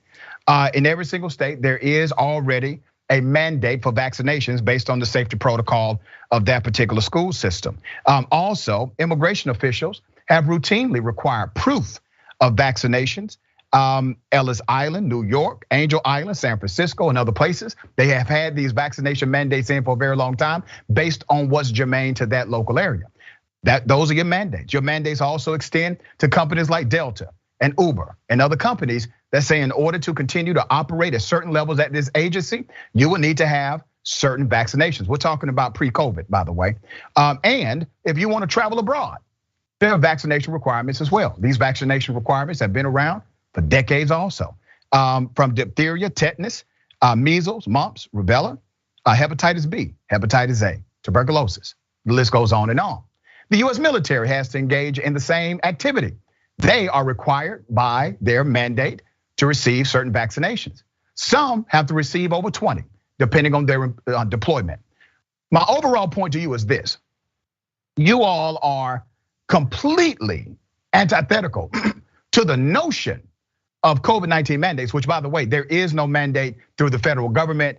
In every single state, there is already a mandate for vaccinations based on the safety protocol of that particular school system. Also, immigration officials have routinely required proof of vaccinations. Ellis Island, New York, Angel Island, San Francisco, and other places, they have had these vaccination mandates in for a very long time based on what's germane to that local area. Those are your mandates. Your mandates also extend to companies like Delta and Uber and other companies that say in order to continue to operate at certain levels at this agency, you will need to have certain vaccinations. We're talking about pre-COVID, by the way. And if you want to travel abroad, there are vaccination requirements as well. These vaccination requirements have been around for decades also. From diphtheria, tetanus, measles, mumps, rubella, hepatitis B, hepatitis A, tuberculosis. The list goes on and on. The US military has to engage in the same activity. They are required by their mandate to receive certain vaccinations. Some have to receive over 20, depending on their deployment. My overall point to you is this. You all are completely antithetical to the notion of COVID-19 mandates, which by the way, there is no mandate through the federal government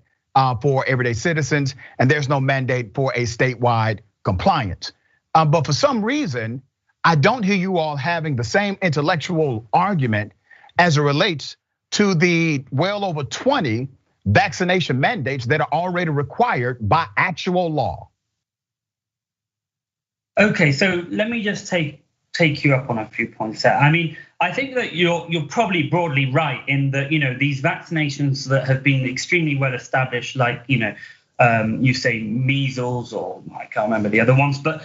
for everyday citizens, and there's no mandate for a statewide compliance. But for some reason, I don't hear you all having the same intellectual argument as it relates to the well over 20 vaccination mandates that are already required by actual law. Okay, so let me just take you up on a few points there. I mean, I think that you're probably broadly right in that, these vaccinations that have been extremely well established, like, you say measles or I can't remember the other ones, but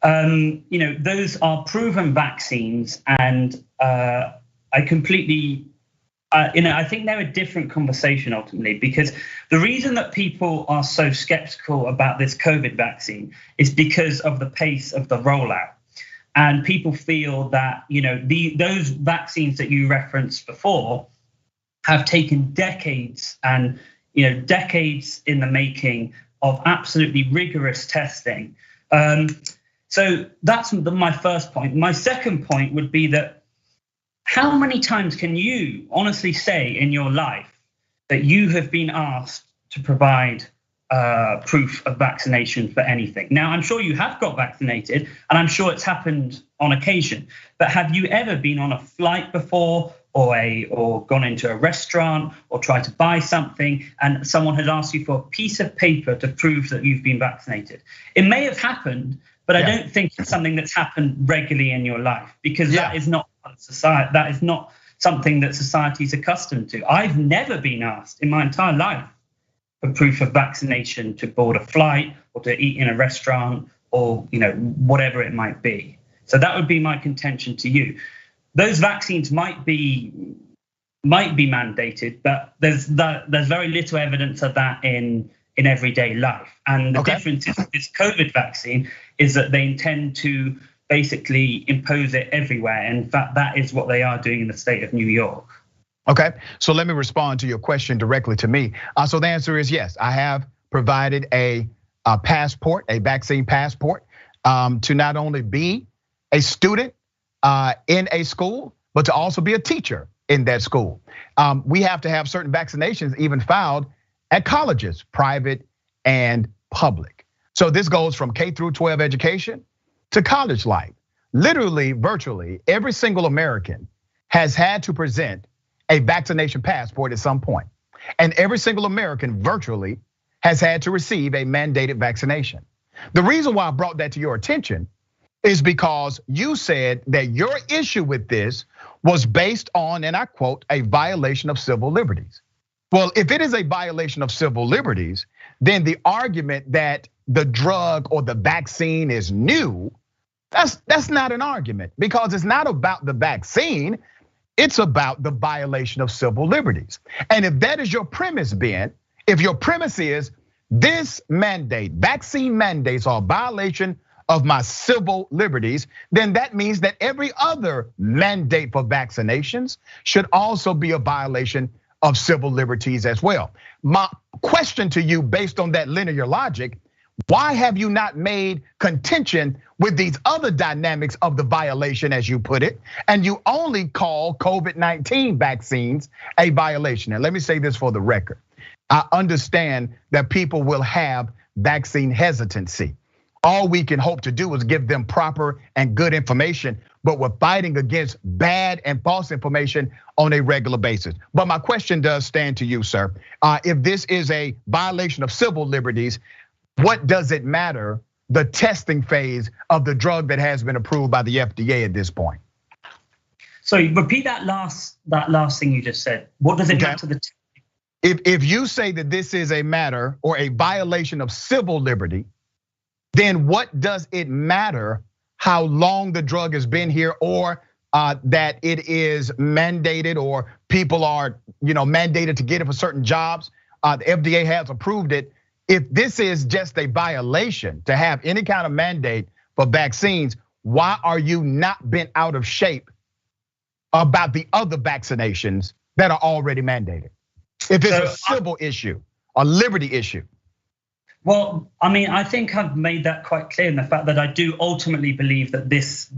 those are proven vaccines, and I completely, I think they're a different conversation ultimately, because the reason that people are so skeptical about this COVID vaccine is because of the pace of the rollout. And people feel that, those vaccines that you referenced before have taken decades and, decades in the making of absolutely rigorous testing. So that's my first point. My second point would be that how many times can you honestly say in your life that you have been asked to provide proof of vaccination for anything? Now, I'm sure you have got vaccinated, and I'm sure it's happened on occasion. But have you ever been on a flight before, or gone into a restaurant, or tried to buy something, and someone had asked you for a piece of paper to prove that you've been vaccinated? It may have happened, but I don't think it's something that's happened regularly in your life, because that is not society. That is not something that society is accustomed to. I've never been asked in my entire life for proof of vaccination to board a flight or to eat in a restaurant or whatever it might be. So that would be my contention to you. Those vaccines might be mandated, but there's very little evidence of that in everyday life. And the difference is this COVID vaccine is that they intend to basically impose it everywhere. In fact, that is what they are doing in the state of New York. Okay, so let me respond to your question directly to me. So the answer is yes, I have provided a passport, a vaccine passport, to not only be a student in a school, but to also be a teacher in that school. We have to have certain vaccinations even filed at colleges, private and public. So this goes from K through 12 education to college life. Literally, virtually, every single American has had to present a vaccination passport at some point. And every single American virtually has had to receive a mandated vaccination. The reason why I brought that to your attention is because you said that your issue with this was based on, and I quote, a violation of civil liberties. Well, if it is a violation of civil liberties, then the argument that the drug or the vaccine is new, that's not an argument, because it's not about the vaccine, it's about the violation of civil liberties. And if that is your premise, Ben, if your premise is this mandate, vaccine mandates are a violation of my civil liberties, then that means that every other mandate for vaccinations should also be a violation of civil liberties as well. My question to you, based on that linear logic, why have you not made contention with these other dynamics of the violation, as you put it, and you only call COVID-19 vaccines a violation? And let me say this for the record. I understand that people will have vaccine hesitancy. All we can hope to do is give them proper and good information, but we're fighting against bad and false information on a regular basis. But my question does stand to you, sir. If this is a violation of civil liberties, what does it matter, the testing phase of the drug that has been approved by the FDA at this point? So repeat that last thing you just said. What does it matter to the If you say that this is a matter or a violation of civil liberty, then what does it matter how long the drug has been here, or that it is mandated, or people are mandated to get it for certain jobs? The FDA has approved it. If this is just a violation to have any kind of mandate for vaccines, why are you not bent out of shape about the other vaccinations that are already mandated? If it's a civil issue, a liberty issue. Well, I mean, I think I've made that quite clear in the fact that I do ultimately believe that this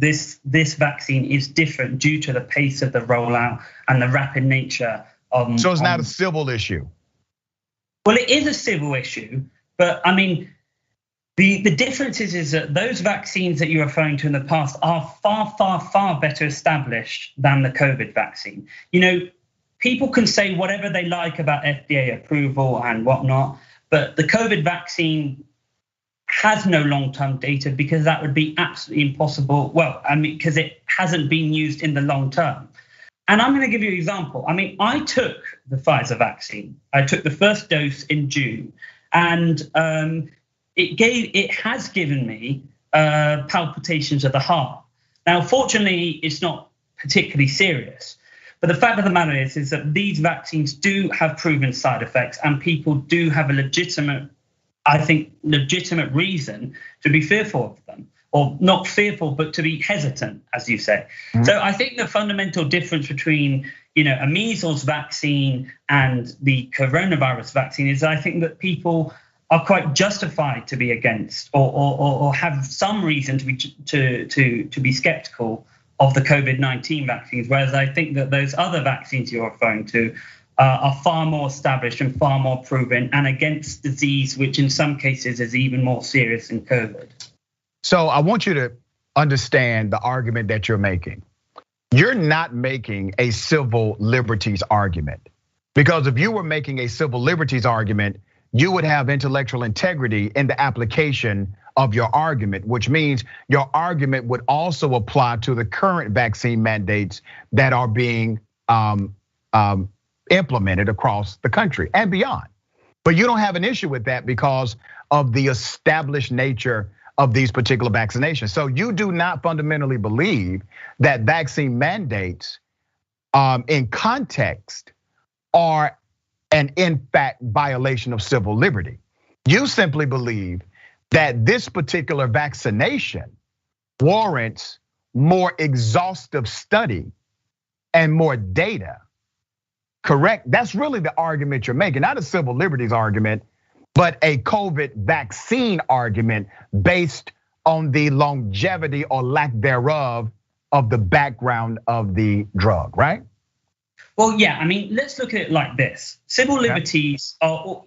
vaccine is different due to the pace of the rollout and the rapid nature of. So it's not a civil issue. Well, it is a civil issue, but I mean, the difference is that those vaccines that you're referring to in the past are far, far, far better established than the COVID vaccine. People can say whatever they like about FDA approval and whatnot, but the COVID vaccine has no long-term data because that would be absolutely impossible. Well, I mean, because it hasn't been used in the long term. And I'm going to give you an example. I mean, I took the Pfizer vaccine. I took the first dose in June, and it has given me palpitations of the heart. Now, fortunately, it's not particularly serious. But the fact of the matter is that these vaccines do have proven side effects, and people do have a legitimate reason to be fearful of them. Or not fearful, but to be hesitant, as you say. Mm-hmm. So I think the fundamental difference between a measles vaccine and the coronavirus vaccine is I think that people are quite justified to be against, or have some reason to be skeptical of the COVID-19 vaccines, whereas I think that those other vaccines you're referring to are far more established and far more proven, and against disease, which in some cases is even more serious than COVID. So I want you to understand the argument that you're making. You're not making a civil liberties argument, because if you were making a civil liberties argument, you would have intellectual integrity in the application of your argument, which means your argument would also apply to the current vaccine mandates that are being implemented across the country and beyond. But you don't have an issue with that because of the established nature of these particular vaccinations. So you do not fundamentally believe that vaccine mandates in context are an in fact violation of civil liberty. You simply believe that this particular vaccination warrants more exhaustive study and more data. Correct? That's really the argument you're making, not a civil liberties argument, but a COVID vaccine argument based on the longevity or lack thereof of the background of the drug, right? Well, yeah, I mean, let's look at it like this. Civil liberties are,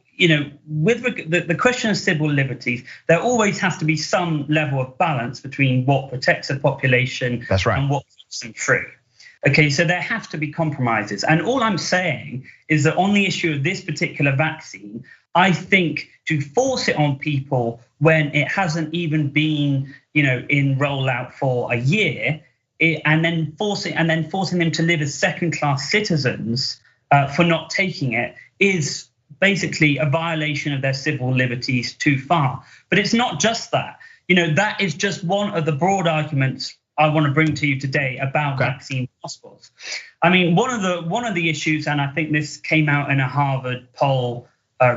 with the question of civil liberties, there always has to be some level of balance between what protects the population and what keeps them free. Okay, so there have to be compromises. And all I'm saying is that on the issue of this particular vaccine, I think to force it on people when it hasn't even been, in rollout for a year, and then forcing them to live as second-class citizens for not taking it is basically a violation of their civil liberties too far. But it's not just that. That is just one of the broad arguments I want to bring to you today about vaccine passports. I mean, one of the issues, and I think this came out in a Harvard poll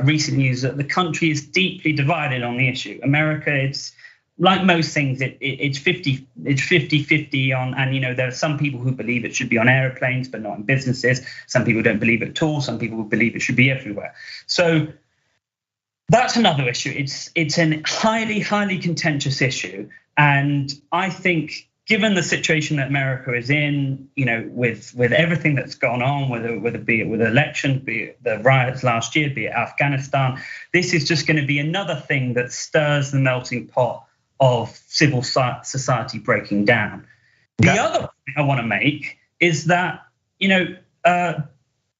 recently, is that the country is deeply divided on the issue. America, it's like most things, it's 50-50 on, and there are some people who believe it should be on airplanes but not in businesses. Some people don't believe it at all. Some people believe it should be everywhere. So that's another issue. It's a highly contentious issue, and I think, given the situation that America is in, with everything that's gone on, whether be it with elections, be it the riots last year, be it Afghanistan, this is just going to be another thing that stirs the melting pot of civil society breaking down. The other point I want to make is that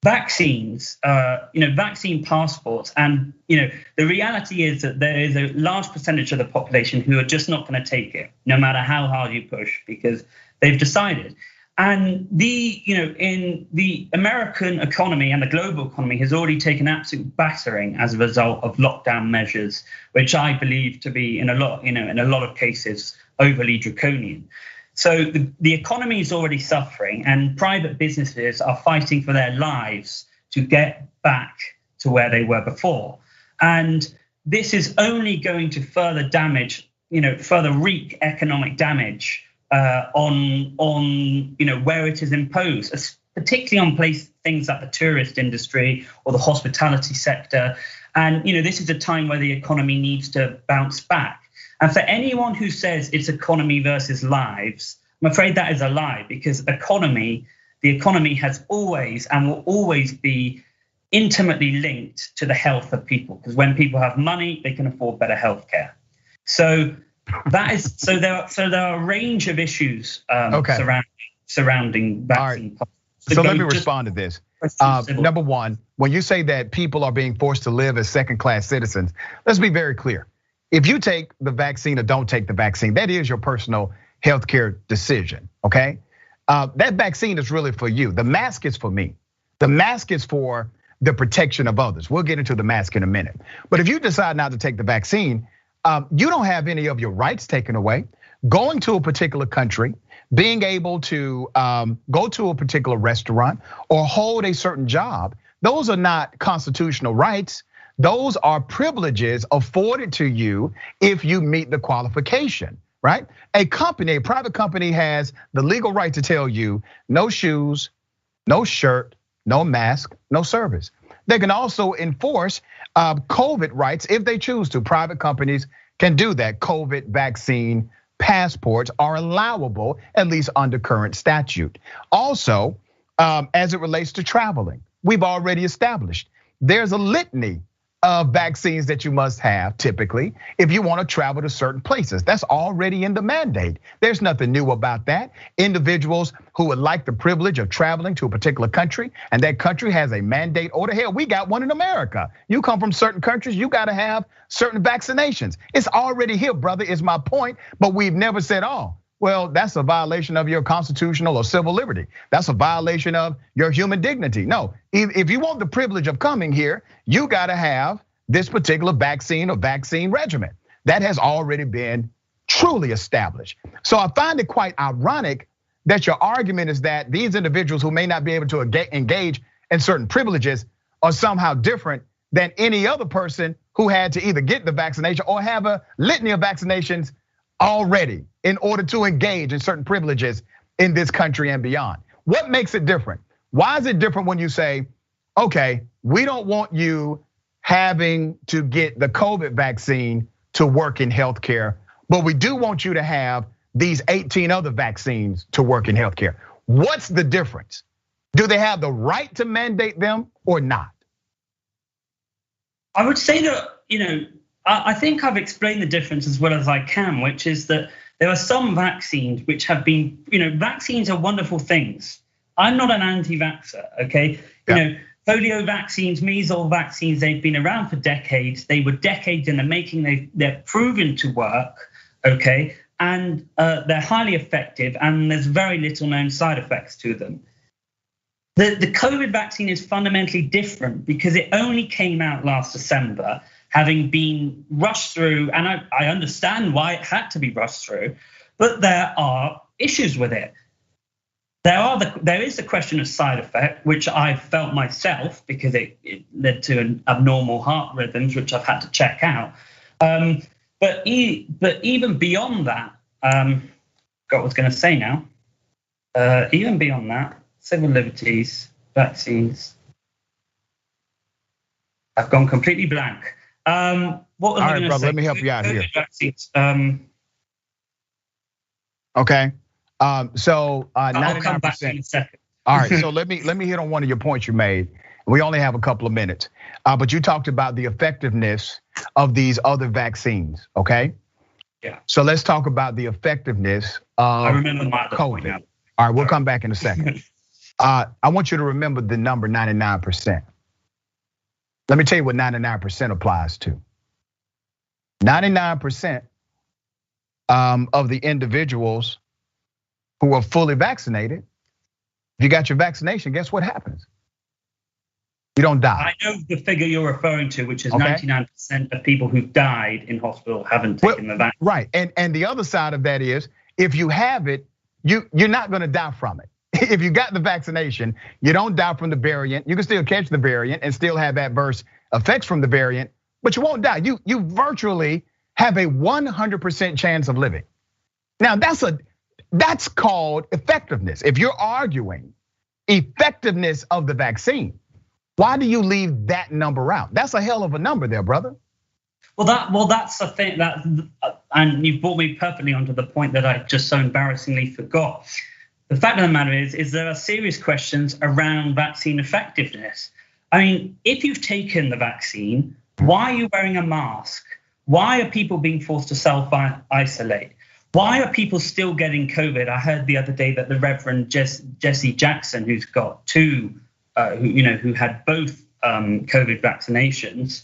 vaccines, vaccine passports, and the reality is that there is a large percentage of the population who are just not going to take it, no matter how hard you push, because they've decided. And in the American economy and the global economy has already taken absolute battering as a result of lockdown measures, which I believe to be in a lot of cases overly draconian. So the economy is already suffering, and private businesses are fighting for their lives to get back to where they were before. And this is only going to further damage, further wreak economic damage on where it is imposed, particularly on things like the tourist industry or the hospitality sector. And this is a time where the economy needs to bounce back. And for anyone who says it's economy versus lives, I'm afraid that is a lie, because the economy has always and will always be intimately linked to the health of people, because when people have money, they can afford better healthcare. So there are a range of issues surrounding vaccine. Right. So let me respond to this. Number one, when you say that people are being forced to live as second-class citizens, let's be very clear. If you take the vaccine or don't take the vaccine, that is your personal healthcare decision, okay? That vaccine is really for you. The mask is for me. The mask is for the protection of others. We'll get into the mask in a minute. But if you decide not to take the vaccine, you don't have any of your rights taken away. Going to a particular country, being able to go to a particular restaurant or hold a certain job, those are not constitutional rights. Those are privileges afforded to you if you meet the qualification, right? A private company has the legal right to tell you no shoes, no shirt, no mask, no service. They can also enforce COVID rights if they choose to. Private companies can do that. COVID vaccine passports are allowable, at least under current statute. Also, as it relates to traveling, we've already established there's a litany of vaccines that you must have typically if you want to travel to certain places. That's already in the mandate. There's nothing new about that. Individuals who would like the privilege of traveling to a particular country and that country has a mandate order. Hell, we got one in America. You come from certain countries, you got to have certain vaccinations. It's already here, brother, is my point. But we've never said, well, that's a violation of your constitutional or civil liberty. That's a violation of your human dignity. No, if you want the privilege of coming here, you gotta have this particular vaccine or vaccine regimen. That has already been truly established. So I find it quite ironic that your argument is that these individuals who may not be able to engage in certain privileges are somehow different than any other person who had to either get the vaccination or have a litany of vaccinations already in order to engage in certain privileges in this country and beyond. What makes it different? Why is it different when you say, okay, we don't want you having to get the COVID vaccine to work in healthcare, but we do want you to have these 18 other vaccines to work in healthcare? What's the difference? Do they have the right to mandate them or not? I would say that, I think I've explained the difference as well as I can, which is that there are some vaccines which have been, vaccines are wonderful things. I'm not an anti-vaxxer, okay? polio vaccines, measles vaccines, they've been around for decades. They were decades in the making. They're proven to work, okay? And they're highly effective, and there's very little known side effects to them. The COVID vaccine is fundamentally different because it only came out last December, having been rushed through, and I understand why it had to be rushed through, but there are issues with it. There is the question of side effect, which I felt myself because it led to an abnormal heart rhythms, which I've had to check out. But even beyond that, forgot what I was going to say now. Even beyond that, civil liberties, vaccines. I've gone completely blank. What was All right, brother, let me help you out here. Vaccines, okay. So I'll come back in a second. All right, so let me hit on one of your points you made. We only have a couple of minutes, but you talked about the effectiveness of these other vaccines, okay? Yeah. So let's talk about the effectiveness of COVID. All right, we'll come back in a second. I want you to remember the number 99%. Let me tell you what 99% applies to. 99% of the individuals who are fully vaccinated, if you got your vaccination, guess what happens? You don't die. I know the figure you're referring to, which is 99% of people who died in hospital haven't taken the vaccine. Right, and the other side of that is, if you have it, you're not gonna die from it. If you got the vaccination, you don't die from the variant. You can still catch the variant and still have adverse effects from the variant, but you won't die. You virtually have a 100% chance of living. Now that's called effectiveness. If you're arguing effectiveness of the vaccine, why do you leave that number out? That's a hell of a number there, brother. Well, that's the thing and you brought me perfectly onto the point that I just so embarrassingly forgot. The fact of the matter is there are serious questions around vaccine effectiveness. I mean, if you've taken the vaccine, why are you wearing a mask? Why are people being forced to self-isolate? Why are people still getting COVID? I heard the other day that the Reverend Jesse Jackson, who's got two, who had both COVID vaccinations,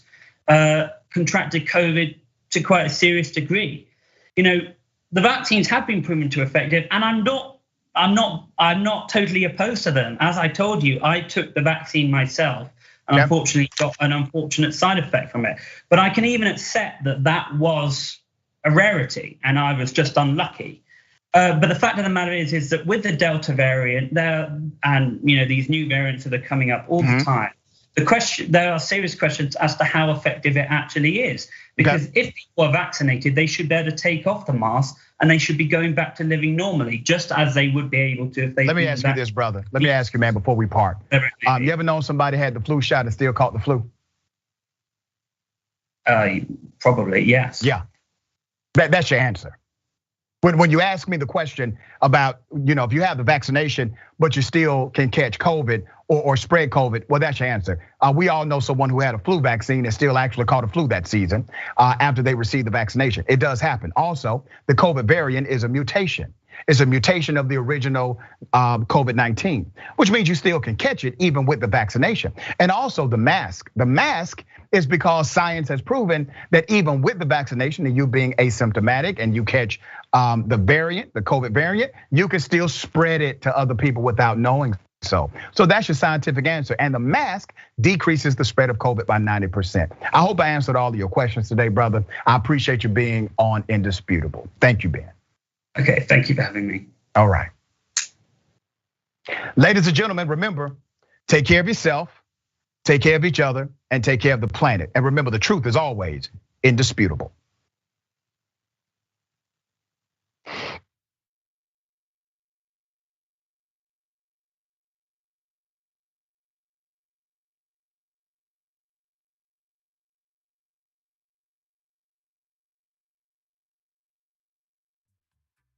contracted COVID to quite a serious degree. The vaccines have been proven to be effective, and I'm not totally opposed to them. As I told you, I took the vaccine myself, and unfortunately got an unfortunate side effect from it. But I can even accept that was a rarity, and I was just unlucky. But the fact of the matter is that with the Delta variant and these new variants that are coming up all the time, there are serious questions as to how effective it actually is. Because if people are vaccinated, they should be able to take off the mask and they should be going back to living normally, just as they would be able to if they. Let me ask you this, brother. Let me ask you, man, before we part. You ever known somebody had the flu shot and still caught the flu? Probably, yes. Yeah, that's your answer. When you ask me the question about, if you have the vaccination, but you still can catch COVID or spread COVID, well, that's your answer. We all know someone who had a flu vaccine and still actually caught a flu that season after they received the vaccination. It does happen. Also, the COVID variant is a mutation. It's a mutation of the original COVID-19, which means you still can catch it even with the vaccination. And also the mask. The mask is because science has proven that even with the vaccination and you being asymptomatic and you catch the variant, the COVID variant, you can still spread it to other people without knowing so. So that's your scientific answer. And the mask decreases the spread of COVID by 90%. I hope I answered all of your questions today, brother. I appreciate you being on Indisputable. Thank you, Ben. Okay, thank you for having me. All right. Ladies and gentlemen, remember, take care of yourself, take care of each other, and take care of the planet. And remember, the truth is always indisputable.